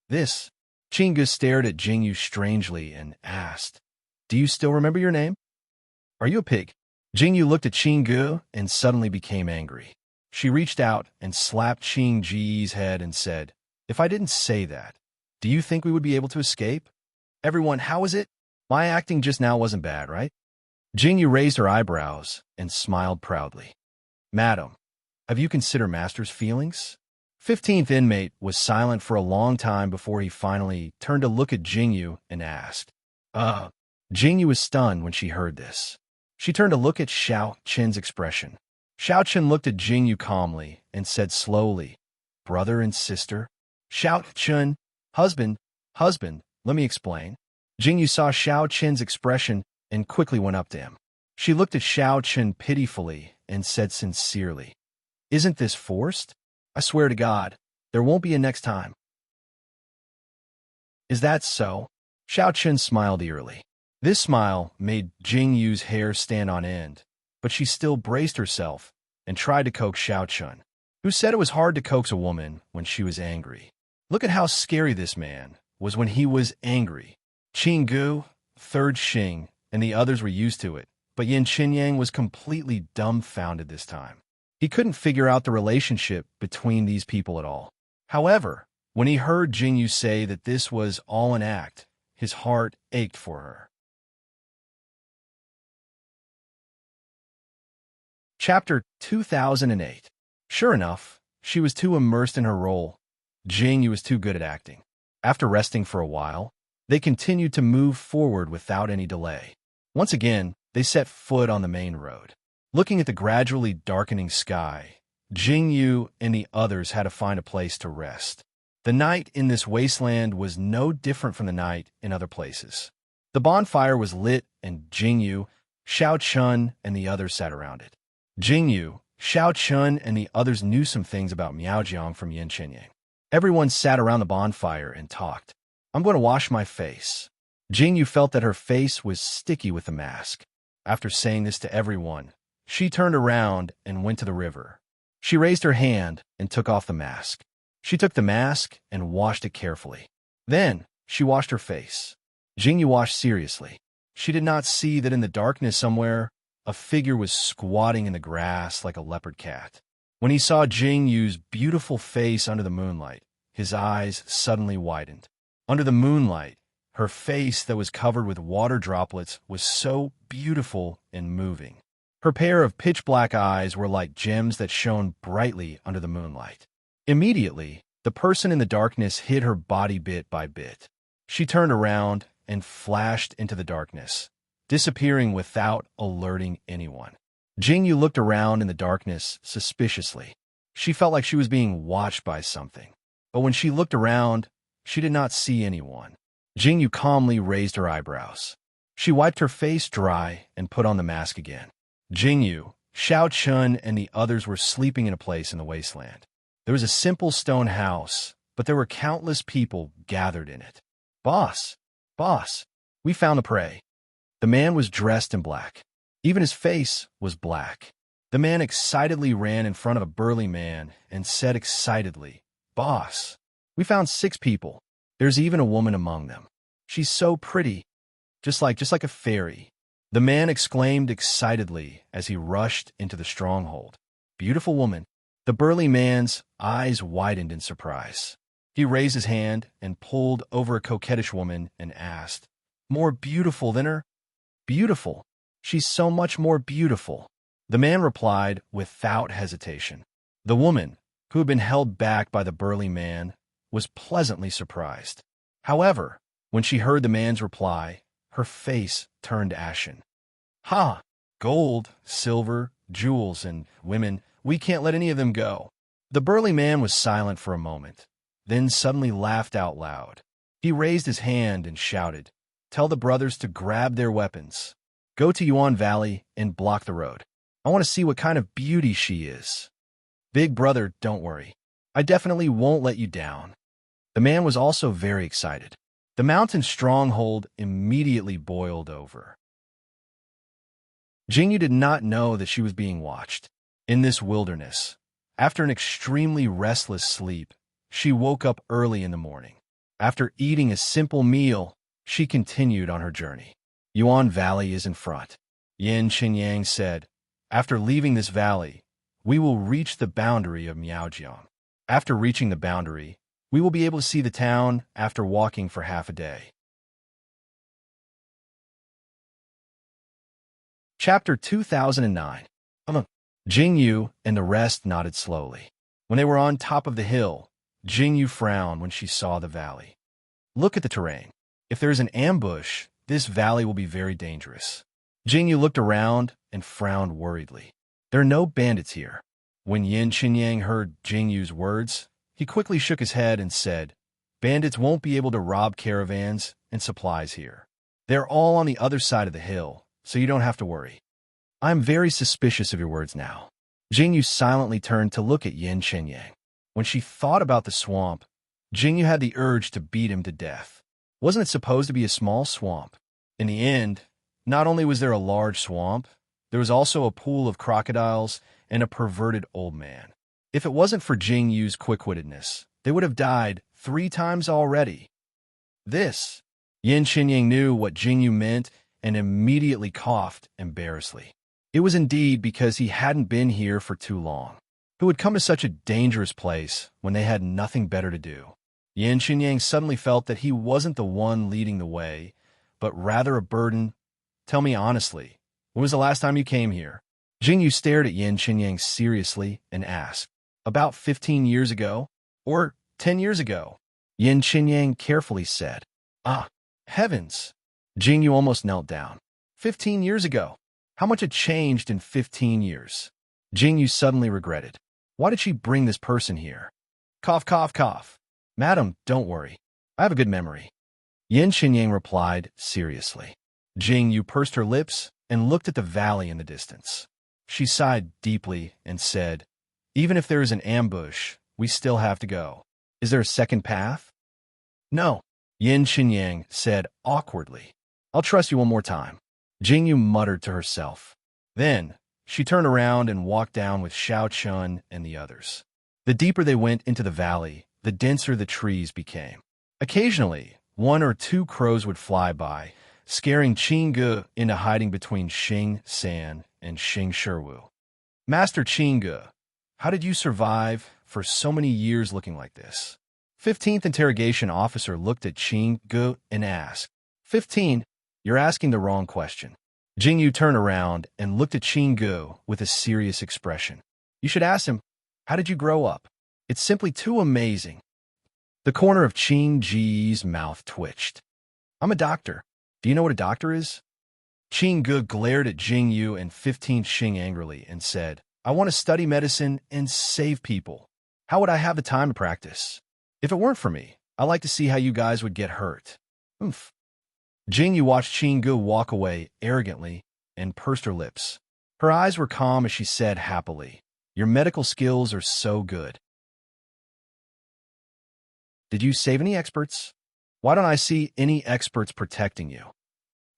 This. Chingu stared at Jingyu strangely and asked, "Do you still remember your name? Are you a pig?" Jingyu looked at Chingu and suddenly became angry. She reached out and slapped Qingji's head and said, "If I didn't say that, do you think we would be able to escape? Everyone, how is it? My acting just now wasn't bad, right?" Jingyu raised her eyebrows and smiled proudly. "Madam, have you considered Master's feelings?" 15th inmate was silent for a long time before he finally turned to look at Jingyu and asked, Jingyu was stunned when she heard this. She turned to look at Xiao Chen's expression. Xiao Chen looked at Jingyu calmly and said slowly, "Brother and sister?" Xiao Chen, husband, let me explain. Jingyu saw Xiao Chen's expression and quickly went up to him. She looked at Xiao Chen pitifully and said sincerely, "Isn't this forced? I swear to God, there won't be a next time." "Is that so?" Xiao Chen smiled eerily. This smile made Jingyu's hair stand on end, but she still braced herself and tried to coax Xiao Chen, who said it was hard to coax a woman when she was angry. Look at how scary this man was when he was angry. Qinggu, Third Xing, and the others were used to it, but Yin Qinyang was completely dumbfounded this time. He couldn't figure out the relationship between these people at all. However, when he heard Jingyu say that this was all an act, his heart ached for her. Chapter 2008. Sure enough, she was too immersed in her role. Jingyu was too good at acting. After resting for a while, they continued to move forward without any delay. Once again, they set foot on the main road. Looking at the gradually darkening sky, Jingyu and the others had to find a place to rest. The night in this wasteland was no different from the night in other places. The bonfire was lit and Jingyu, Xiao Chun, and the others sat around it. Jingyu, Xiao Chun, and the others knew some things about Miaojiang from Yin Qinyang. Everyone sat around the bonfire and talked. "I'm going to wash my face." Jingyu felt that her face was sticky with the mask. After saying this to everyone, she turned around and went to the river. She raised her hand and took off the mask. She took the mask and washed it carefully. Then, she washed her face. Jingyu washed seriously. She did not see that in the darkness somewhere, a figure was squatting in the grass like a leopard cat. When he saw Jingyu's beautiful face under the moonlight, his eyes suddenly widened. Under the moonlight, her face that was covered with water droplets was so beautiful and moving. Her pair of pitch-black eyes were like gems that shone brightly under the moonlight. Immediately, the person in the darkness hid her body bit by bit. She turned around and flashed into the darkness, disappearing without alerting anyone. Jingyu looked around in the darkness suspiciously. She felt like she was being watched by something. But when she looked around, she did not see anyone. Jingyu calmly raised her eyebrows. She wiped her face dry and put on the mask again. Jingyu, Xiao Chun, and the others were sleeping in a place in the wasteland. There was a simple stone house, but there were countless people gathered in it. Boss, boss, we found the prey. The man was dressed in black. Even his face was black. The man excitedly ran in front of a burly man and said excitedly, Boss, we found 6 people. There's even a woman among them. She's so pretty, just like a fairy. The man exclaimed excitedly as he rushed into the stronghold. Beautiful woman. The burly man's eyes widened in surprise. He raised his hand and pulled over a coquettish woman and asked, More beautiful than her? Beautiful. She's so much more beautiful. The man replied without hesitation. The woman, who had been held back by the burly man, was pleasantly surprised. However, when she heard the man's reply, her face turned ashen. Ha! Gold, silver, jewels, and women, we can't let any of them go. The burly man was silent for a moment, then suddenly laughed out loud. He raised his hand and shouted, Tell the brothers to grab their weapons. Go to Yuan Valley and block the road. I want to see what kind of beauty she is. Big brother, don't worry. I definitely won't let you down. The man was also very excited. The mountain stronghold immediately boiled over. Jingyu did not know that she was being watched. In this wilderness, after an extremely restless sleep, she woke up early in the morning. After eating a simple meal, she continued on her journey. Yuan Valley is in front. Yin Qinyang said, After leaving this valley, we will reach the boundary of Miaojiang. After reaching the boundary, we will be able to see the town after walking for half a day. Chapter 2009. Jingyu and the rest nodded slowly. When they were on top of the hill, Jingyu frowned when she saw the valley. Look at the terrain. If there is an ambush, this valley will be very dangerous. Jingyu looked around and frowned worriedly. There are no bandits here. When Yin Qinyang heard Jingyu's words, he quickly shook his head and said, Bandits won't be able to rob caravans and supplies here. They're all on the other side of the hill, so you don't have to worry. I'm very suspicious of your words now. Jingyu silently turned to look at Yin Qinyang. When she thought about the swamp, Jingyu had the urge to beat him to death. Wasn't it supposed to be a small swamp? In the end, not only was there a large swamp, there was also a pool of crocodiles and a perverted old man. If it wasn't for Jingyu's quick-wittedness, they would have died 3 times already. Yin Qinyang knew what Jingyu meant and immediately coughed embarrassedly. It was indeed because he hadn't been here for too long. Who would come to such a dangerous place when they had nothing better to do? Yin Qinyang suddenly felt that he wasn't the one leading the way, but rather a burden. Tell me honestly, when was the last time you came here? Jingyu stared at Yin Qinyang seriously and asked, About 15 years ago? Or 10 years ago? Yin Qinyang carefully said, Ah, heavens! Jingyu almost knelt down. 15 years ago. How much had changed in 15 years? Jingyu suddenly regretted. Why did she bring this person here? Cough, cough, cough. Madam, don't worry. I have a good memory. Yin Qinyang replied seriously. Jingyu pursed her lips and looked at the valley in the distance. She sighed deeply and said, Even if there is an ambush, we still have to go. Is there a second path? No, Yin Qinyang said awkwardly. I'll trust you one more time. Jingyu muttered to herself. Then, she turned around and walked down with Xiao Chun and the others. The deeper they went into the valley, the denser the trees became. Occasionally, 1 or 2 crows would fly by, scaring Qingge into hiding between Xing San and Xing Shiwu. Master Qingge, how did you survive for so many years looking like this? 15th interrogation officer looked at Qingge and asked, 15, you're asking the wrong question. Jingyu turned around and looked at Qingge with a serious expression. You should ask him, how did you grow up? It's simply too amazing. The corner of Qingge's mouth twitched. I'm a doctor. Do you know what a doctor is? Qingge glared at Jingyu and 15 Xing angrily and said, I want to study medicine and save people. How would I have the time to practice? If it weren't for me, I like to see how you guys would get hurt. Oomph. Jingyu watched Qinggu walk away arrogantly and pursed her lips. Her eyes were calm as she said happily, "Your medical skills are so good. Did you save any experts? Why don't I see any experts protecting you?"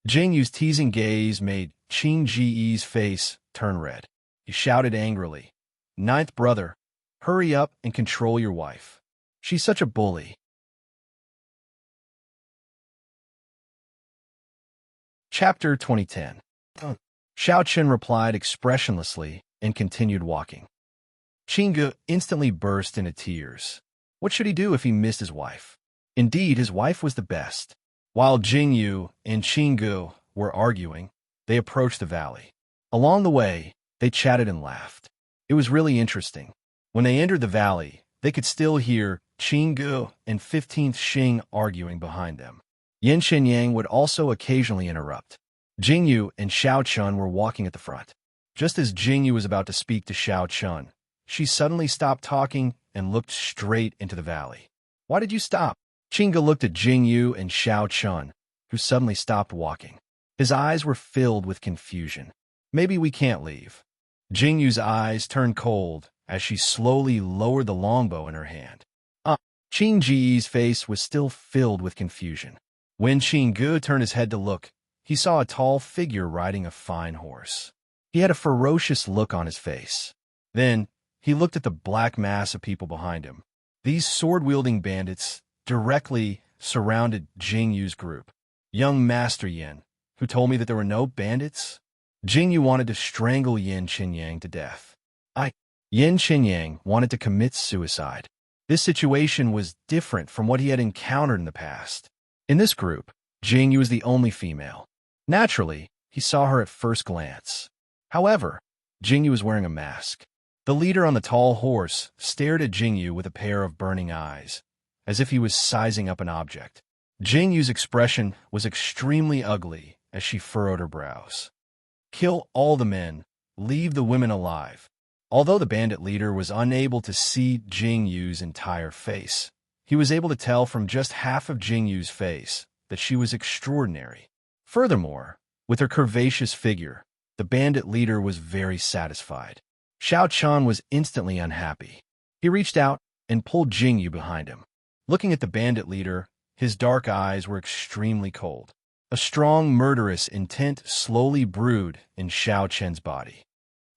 Jingyu's teasing gaze made Qing Ji's face turn red. He shouted angrily, "Ninth brother, hurry up and control your wife. She's such a bully." Chapter 2010. Xiao Chen replied expressionlessly and continued walking. Qinggu instantly burst into tears. What should he do if he missed his wife? Indeed, his wife was the best. While Jingyu and Qinggu were arguing, they approached the valley. Along the way, they chatted and laughed. It was really interesting. When they entered the valley, they could still hear Qinggu and 15th Xing arguing behind them. Yin Qinyang would also occasionally interrupt. Jingyu and Xiao Chun were walking at the front. Just as Jingyu was about to speak to Xiao Chun, she suddenly stopped talking and looked straight into the valley. "Why did you stop?" Qinggu looked at Jingyu and Xiao Chun, who suddenly stopped walking. His eyes were filled with confusion. "Maybe we can't leave." Jingyu's eyes turned cold as she slowly lowered the longbow in her hand. Qing Ji's face was still filled with confusion. When Qinggu turned his head to look, he saw a tall figure riding a fine horse. He had a ferocious look on his face. Then, he looked at the black mass of people behind him. These sword-wielding bandits directly surrounded Jingyu's group. "Young Master Yin, who told me that there were no bandits?" Jingyu wanted to strangle Yin Qinyang to death. Yin Qinyang wanted to commit suicide. This situation was different from what he had encountered in the past. In this group, Jingyu was the only female. Naturally, he saw her at first glance. However, Jingyu was wearing a mask. The leader on the tall horse stared at Jingyu with a pair of burning eyes, as if he was sizing up an object. Jingyu's expression was extremely ugly as she furrowed her brows. "Kill all the men, leave the women alive." Although the bandit leader was unable to see Jingyu's entire face, he was able to tell from just half of Jingyu's face that she was extraordinary. Furthermore, with her curvaceous figure, the bandit leader was very satisfied. Xiao Chun was instantly unhappy. He reached out and pulled Jingyu behind him. Looking at the bandit leader, his dark eyes were extremely cold. A strong, murderous intent slowly brewed in Xiao Chen's body.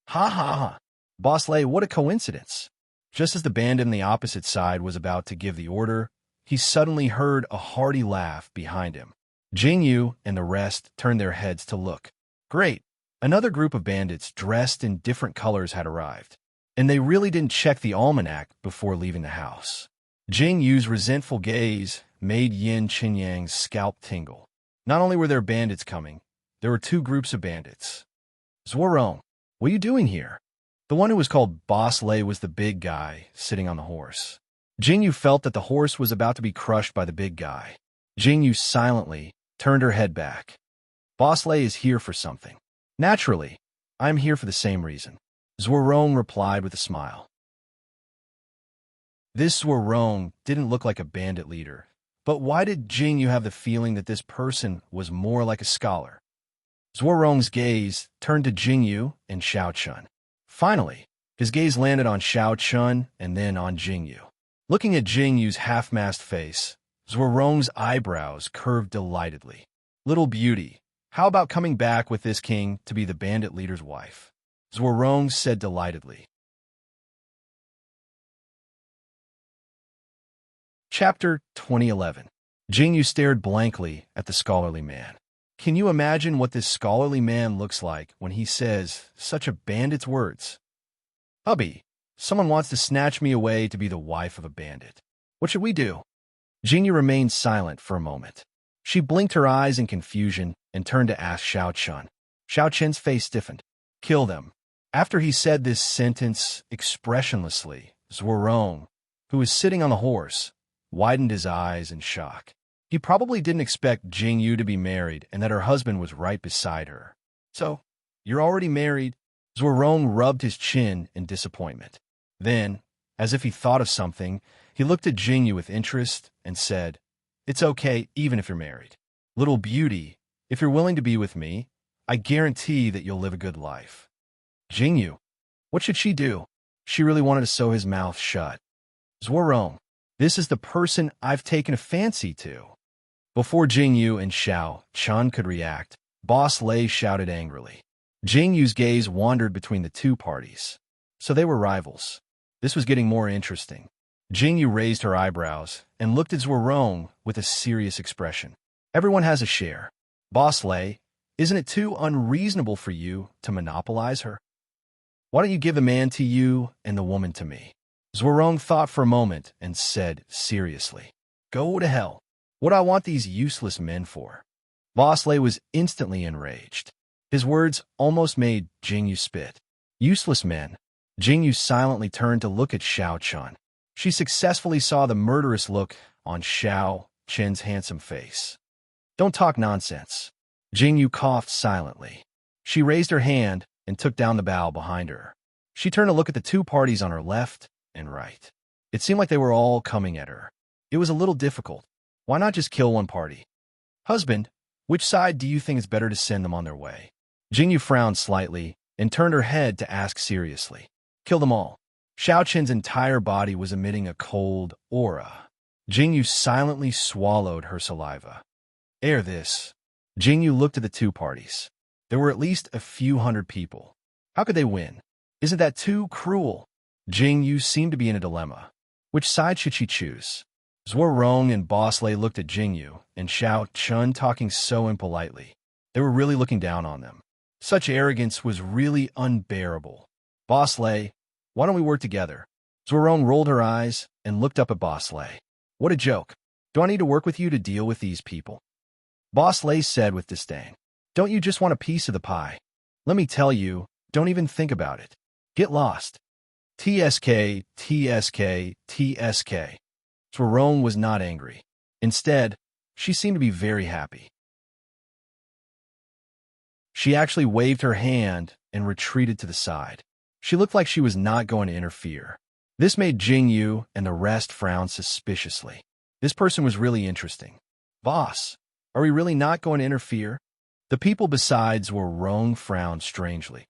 "Ha ha ha! Boss Lei, what a coincidence!" Just as the bandit on the opposite side was about to give the order, he suddenly heard a hearty laugh behind him. Jingyu and the rest turned their heads to look. Great! Another group of bandits dressed in different colors had arrived, and they really didn't check the almanac before leaving the house. Jingyu's resentful gaze made Yin Qinyang's scalp tingle. Not only were there bandits coming, there were two groups of bandits. "Zuorong, what are you doing here?" The one who was called Boss Lei was the big guy sitting on the horse. Jingyu felt that the horse was about to be crushed by the big guy. Jingyu silently turned her head back. "Boss Lei is here for something." "Naturally, I am here for the same reason," Zuorong replied with a smile. This Zuorong didn't look like a bandit leader, but why did Jingyu have the feeling that this person was more like a scholar? Zuorong's gaze turned to Jingyu and Xiao Chun. Finally, his gaze landed on Xiao Chun and then on Jingyu. Looking at Jingyu's half-masked face, Zuorong's eyebrows curved delightedly. "Little beauty, how about coming back with this king to be the bandit leader's wife?" Zuorong said delightedly. Chapter 2011. Jingyu stared blankly at the scholarly man. Can you imagine what this scholarly man looks like when he says such a bandit's words? "Hubby, someone wants to snatch me away to be the wife of a bandit. What should we do?" Jingyu remained silent for a moment. She blinked her eyes in confusion and turned to ask Xiao Chun. Xiao Chen's face stiffened. "Kill them." After he said this sentence expressionlessly, Zuorong, who was sitting on the horse, widened his eyes in shock. He probably didn't expect Jingyu to be married and that her husband was right beside her. "So, you're already married?" Zhuarong rubbed his chin in disappointment. Then, as if he thought of something, he looked at Jingyu with interest and said, "It's okay even if you're married. Little beauty, if you're willing to be with me, I guarantee that you'll live a good life." Jingyu, what should she do? She really wanted to sew his mouth shut. Zhuarong, this is the person I've taken a fancy to. Before Jingyu and Xiao Chun could react, Boss Lei shouted angrily. Jingyu's gaze wandered between the two parties. So they were rivals. This was getting more interesting. Jingyu raised her eyebrows and looked at Zhuarong with a serious expression. Everyone has a share. Boss Lei, isn't it too unreasonable for you to monopolize her? Why don't you give the man to you and the woman to me? Zhuarong thought for a moment and said seriously, "Go to hell. What do I want these useless men for?" Boss Lei was instantly enraged. His words almost made Jingyu spit. Useless men. Jingyu silently turned to look at Xiao Chun. She successfully saw the murderous look on Xiao Chen's handsome face. "Don't talk nonsense." Jingyu coughed silently. She raised her hand and took down the bow behind her. She turned to look at the two parties on her left and right. It seemed like they were all coming at her. It was a little difficult. Why not just kill one party? "Husband, which side do you think is better to send them on their way?" Jingyu frowned slightly and turned her head to ask seriously. "Kill them all." Xiao Chen's entire body was emitting a cold aura. Jingyu silently swallowed her saliva. Ere this, Jingyu looked at the two parties. There were at least a few hundred people. How could they win? Isn't that too cruel? Jingyu seemed to be in a dilemma. Which side should she choose? Zhuarong and Boss Lei looked at Jingyu and Xiao Chun talking so impolitely. They were really looking down on them. Such arrogance was really unbearable. "Boss Lei, why don't we work together?" Zhuarong rolled her eyes and looked up at Boss Lei. "What a joke. Do I need to work with you to deal with these people?" Boss Lei said with disdain. "Don't you just want a piece of the pie? Let me tell you, don't even think about it. Get lost." TSK, TSK, TSK. Zhuarong was not angry. Instead, she seemed to be very happy. She actually waved her hand and retreated to the side. She looked like she was not going to interfere. This made Jingyu and the rest frown suspiciously. This person was really interesting. "Boss, are we really not going to interfere?" The people besides Zhuarong frowned strangely.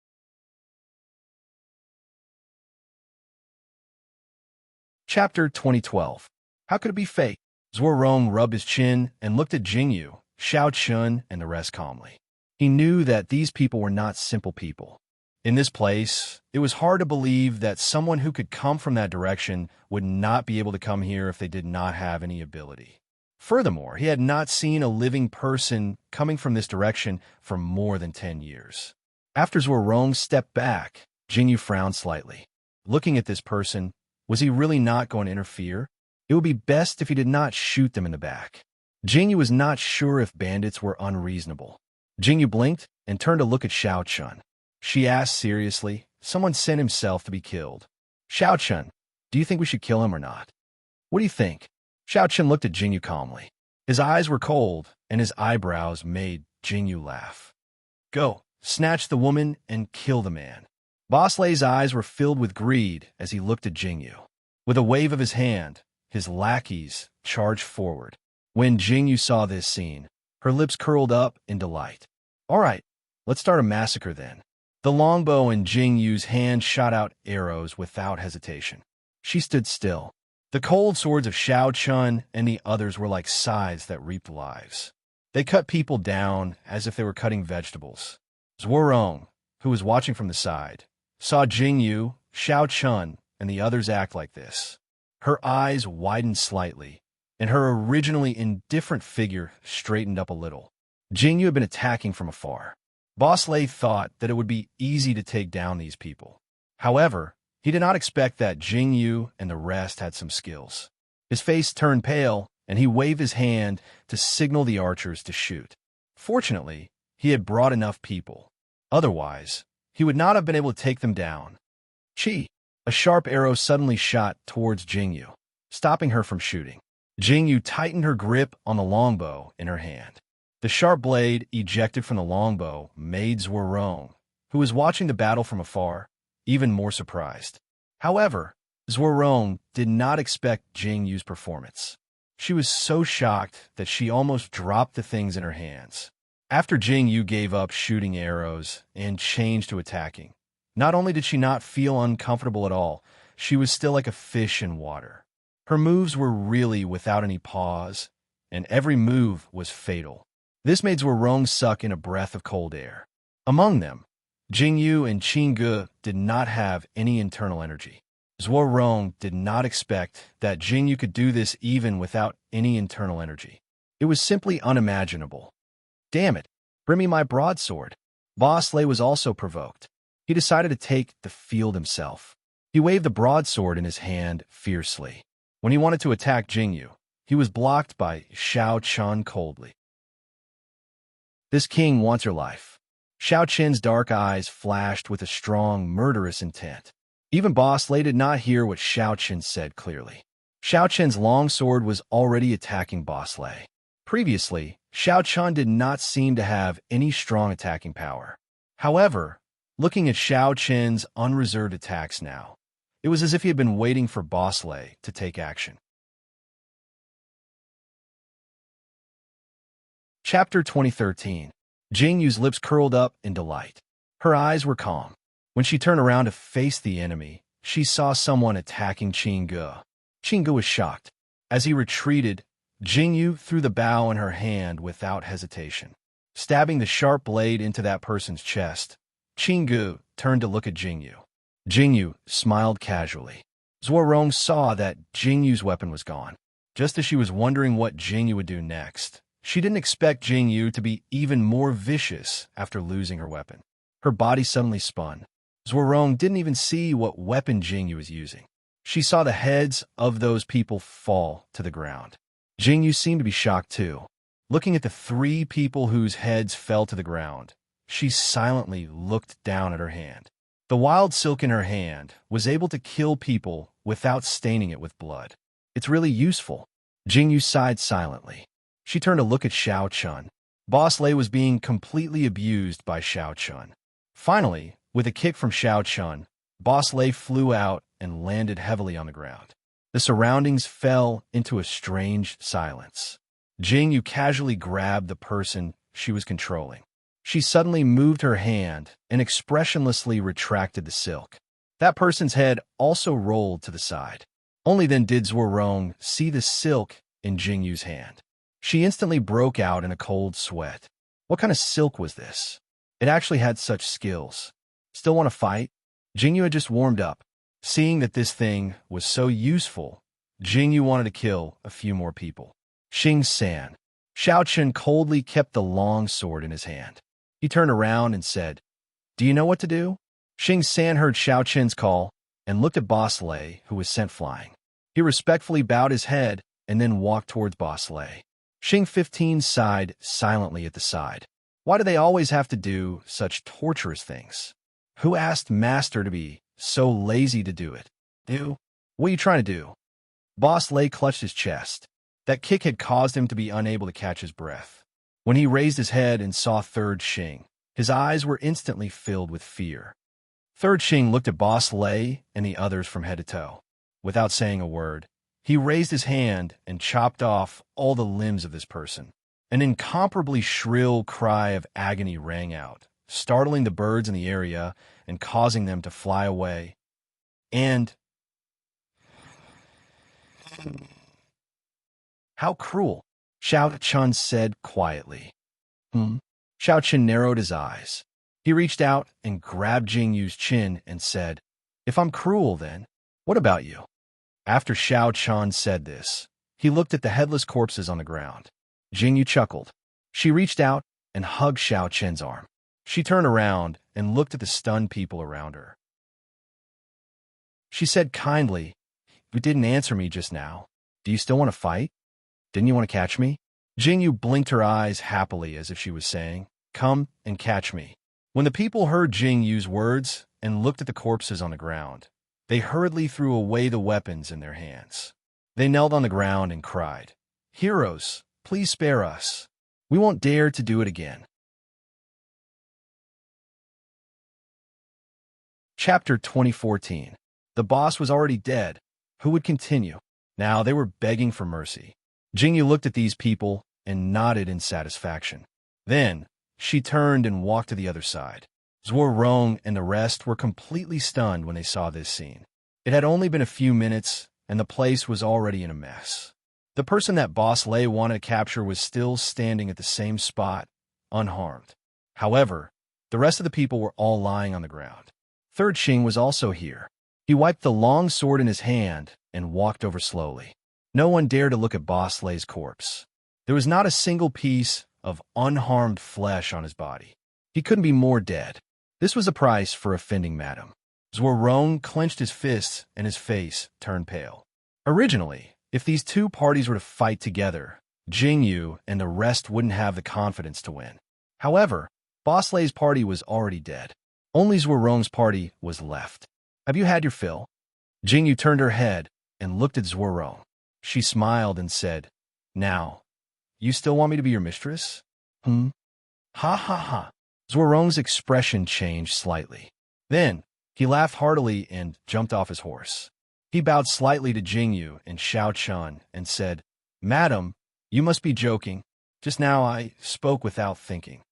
Chapter 2012. How could it be fate? Zhuarong rubbed his chin and looked at Jingyu, Xiao Chun, and the rest calmly. He knew that these people were not simple people. In this place, it was hard to believe that someone who could come from that direction would not be able to come here if they did not have any ability. Furthermore, he had not seen a living person coming from this direction for more than 10 years. After Zhuarong stepped back, Jingyu frowned slightly. Looking at this person, was he really not going to interfere? It would be best if he did not shoot them in the back. Jingyu was not sure if bandits were unreasonable. Jingyu blinked and turned to look at Xiao Chun. She asked seriously, "Someone sent himself to be killed. Xiao Chun, do you think we should kill him or not?" "What do you think?" Xiao Chun looked at Jingyu calmly. His eyes were cold, and his eyebrows made Jingyu laugh. "Go, snatch the woman and kill the man." Boss Lei's eyes were filled with greed as he looked at Jingyu. With a wave of his hand, his lackeys charged forward. When Jingyu saw this scene, her lips curled up in delight. "All right, let's start a massacre then." The longbow in Jingyu's hand shot out arrows without hesitation. She stood still. The cold swords of Xiao Chun and the others were like scythes that reaped lives. They cut people down as if they were cutting vegetables. Zhuarong, who was watching from the side, saw Jingyu, Xiao Chun, and the others act like this. Her eyes widened slightly, and her originally indifferent figure straightened up a little. Jingyu had been attacking from afar. Boss Lei thought that it would be easy to take down these people. However, he did not expect that Jingyu and the rest had some skills. His face turned pale, and he waved his hand to signal the archers to shoot. Fortunately, he had brought enough people. Otherwise, he would not have been able to take them down. Chi! A sharp arrow suddenly shot towards Jingyu, stopping her from shooting. Jingyu tightened her grip on the longbow in her hand. The sharp blade ejected from the longbow made Zhuarong who was watching the battle from afar, even more surprised. However, Zhuorong did not expect Jing Yu's performance. She was so shocked that she almost dropped the things in her hands. After Jing Yu gave up shooting arrows and changed to attacking, not only did she not feel uncomfortable at all, she was still like a fish in water. Her moves were really without any pause, and every move was fatal. This made Zhuorong suck in a breath of cold air. Among them, Jing Yu and Qin Ge did not have any internal energy. Zhuorong did not expect that Jing Yu could do this even without any internal energy. It was simply unimaginable. Damn it, bring me my broadsword. Boss Lei was also provoked. He decided to take the field himself. He waved the broadsword in his hand fiercely. When he wanted to attack Jing Yu, he was blocked by Xiao Chen coldly. This king wants your life. Xiao Chen's dark eyes flashed with a strong, murderous intent. Even Boss Lei did not hear what Xiao Chen said clearly. Xiao Chen's long sword was already attacking Boss Lei. Previously, Xiao Chen did not seem to have any strong attacking power. However, looking at Xiao Chen's unreserved attacks now, it was as if he had been waiting for Boss Lei to take action. Chapter 2013. Jing Yu's lips curled up in delight. Her eyes were calm. When she turned around to face the enemy, she saw someone attacking Qin Ge. Qin Ge was shocked. As he retreated, Jing Yu threw the bow in her hand without hesitation. Stabbing the sharp blade into that person's chest, Qin Ge turned to look at Jing Yu. Jing Yu smiled casually. Zhuorong saw that Jing Yu's weapon was gone. Just as she was wondering what Jing Yu would do next, she didn't expect Jing Yu to be even more vicious after losing her weapon. Her body suddenly spun. Zhuorong didn't even see what weapon Jing Yu was using. She saw the heads of those people fall to the ground. Jing Yu seemed to be shocked too. Looking at the three people whose heads fell to the ground, she silently looked down at her hand. The wild silk in her hand was able to kill people without staining it with blood. It's really useful. Jing Yu sighed silently. She turned to look at Xiao Chen. Boss Lei was being completely abused by Xiao Chen. Finally, with a kick from Xiao Chen, Boss Lei flew out and landed heavily on the ground. The surroundings fell into a strange silence. Jing Yu casually grabbed the person she was controlling. She suddenly moved her hand and expressionlessly retracted the silk. That person's head also rolled to the side. Only then did Zhuorong see the silk in Jing Yu's hand. She instantly broke out in a cold sweat. What kind of silk was this? It actually had such skills. Still want to fight? Jing Yu had just warmed up. Seeing that this thing was so useful, Jing Yu wanted to kill a few more people. Xing San. Xiao Chen coldly kept the long sword in his hand. He turned around and said, "Do you know what to do?" Xing San heard Xiao Chen's call and looked at Boss Lei, who was sent flying. He respectfully bowed his head and then walked towards Boss Lei. Xing 15 sighed silently at the side. Why do they always have to do such torturous things? Who asked Master to be so lazy to do it? Do? What are you trying to do? Boss Lei clutched his chest. That kick had caused him to be unable to catch his breath. When he raised his head and saw Third Xing, his eyes were instantly filled with fear. Third Xing looked at Boss Lei and the others from head to toe. Without saying a word, he raised his hand and chopped off all the limbs of this person. An incomparably shrill cry of agony rang out, startling the birds in the area and causing them to fly away. And how cruel, Xiao Chen said quietly. Xiao Chen narrowed his eyes. He reached out and grabbed Jing Yu's chin and said, "If I'm cruel, then what about you?" After Xiao Chen said this, he looked at the headless corpses on the ground. Jing Yu chuckled. She reached out and hugged Xiao Chen's arm. She turned around and looked at the stunned people around her. She said kindly, "You didn't answer me just now. Do you still want to fight? Didn't you want to catch me?" Jing Yu blinked her eyes happily as if she was saying, "Come and catch me." When the people heard Jing Yu's words and looked at the corpses on the ground, they hurriedly threw away the weapons in their hands. They knelt on the ground and cried, "Heroes, please spare us. We won't dare to do it again." Chapter 2014. The boss was already dead. Who would continue? Now they were begging for mercy. Jingyu looked at these people and nodded in satisfaction. Then, she turned and walked to the other side. Zhuo Rong and the rest were completely stunned when they saw this scene. It had only been a few minutes, and the place was already in a mess. The person that Boss Lei wanted to capture was still standing at the same spot, unharmed. However, the rest of the people were all lying on the ground. Third Xing was also here. He wiped the long sword in his hand and walked over slowly. No one dared to look at Boss Lei's corpse. There was not a single piece of unharmed flesh on his body. He couldn't be more dead. This was the price for offending Madame. Zhuo Rong clenched his fists and his face turned pale. Originally, if these two parties were to fight together, Jingyu and the rest wouldn't have the confidence to win. However, Boss Lei's party was already dead. Only Zhuo Rong's party was left. Have you had your fill? Jingyu turned her head and looked at Zhuo Rong. She smiled and said, Now, you still want me to be your mistress? Ha ha ha. Zhuo Rong's expression changed slightly. Then, he laughed heartily and jumped off his horse. He bowed slightly to Jingyu and Xiao Chun and said, Madam, you must be joking. Just now I spoke without thinking.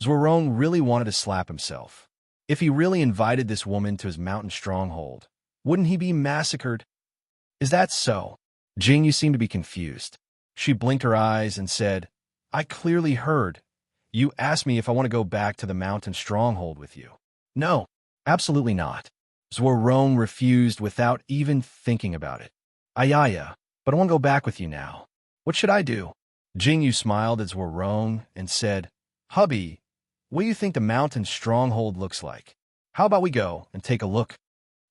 Zhuo Rong really wanted to slap himself. If he really invited this woman to his mountain stronghold, wouldn't he be massacred? Is that so? Jingyu seemed to be confused. She blinked her eyes and said, I clearly heard. You asked me if I want to go back to the mountain stronghold with you. No, absolutely not. Zhuo Rong refused without even thinking about it. Ayaya, but I want to go back with you now. What should I do? Jingyu smiled at Zhuo Rong and said, Hubby, what do you think the mountain stronghold looks like? How about we go and take a look?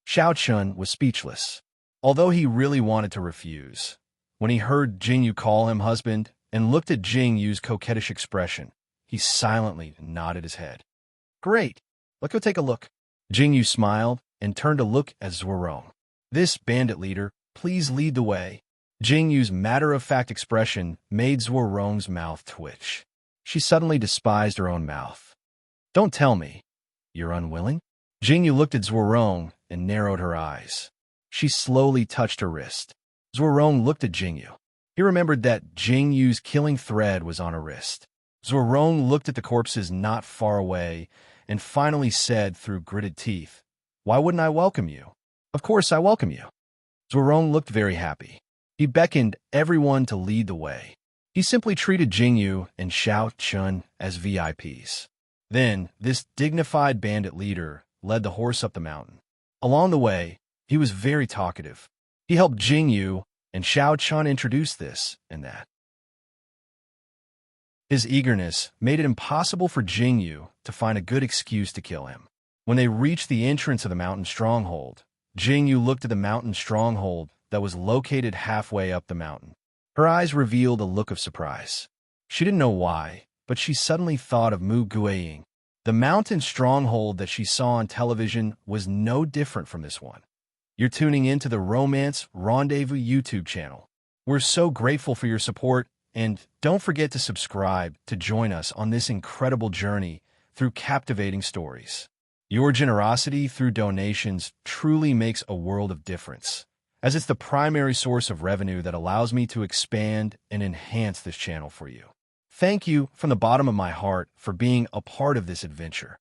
Xiao Chun was speechless. Although he really wanted to refuse, when he heard Jingyu call him husband and looked at Jingyu's coquettish expression, he silently nodded his head. Great, let's go take a look. Jingyu smiled and turned to look at Zhuo Rong. This bandit leader, please lead the way. Jingyu's matter-of-fact expression made Zhuo Rong's mouth twitch. She suddenly despised her own mouth. Don't tell me. You're unwilling? Jingyu looked at Zhuo Rong and narrowed her eyes. She slowly touched her wrist. Zhuo Rong looked at Jingyu. He remembered that Jingyu's killing thread was on her wrist. Zhuo Rong looked at the corpses not far away and finally said through gritted teeth, Why wouldn't I welcome you? Of course I welcome you. Zhuo Rong looked very happy. He beckoned everyone to lead the way. He simply treated Jingyu and Xiao Chun as VIPs. Then, this dignified bandit leader led the horse up the mountain. Along the way, he was very talkative. He helped Jingyu and Xiao Chun introduce this and that. His eagerness made it impossible for Jingyu to find a good excuse to kill him. When they reached the entrance of the mountain stronghold, Jingyu looked at the mountain stronghold that was located halfway up the mountain. Her eyes revealed a look of surprise. She didn't know why, but she suddenly thought of Mu Guiying. The mountain stronghold that she saw on television was no different from this one. You're tuning in to the Romance Rendezvous YouTube channel. We're so grateful for your support, and don't forget to subscribe to join us on this incredible journey through captivating stories. Your generosity through donations truly makes a world of difference, as it's the primary source of revenue that allows me to expand and enhance this channel for you. Thank you from the bottom of my heart for being a part of this adventure.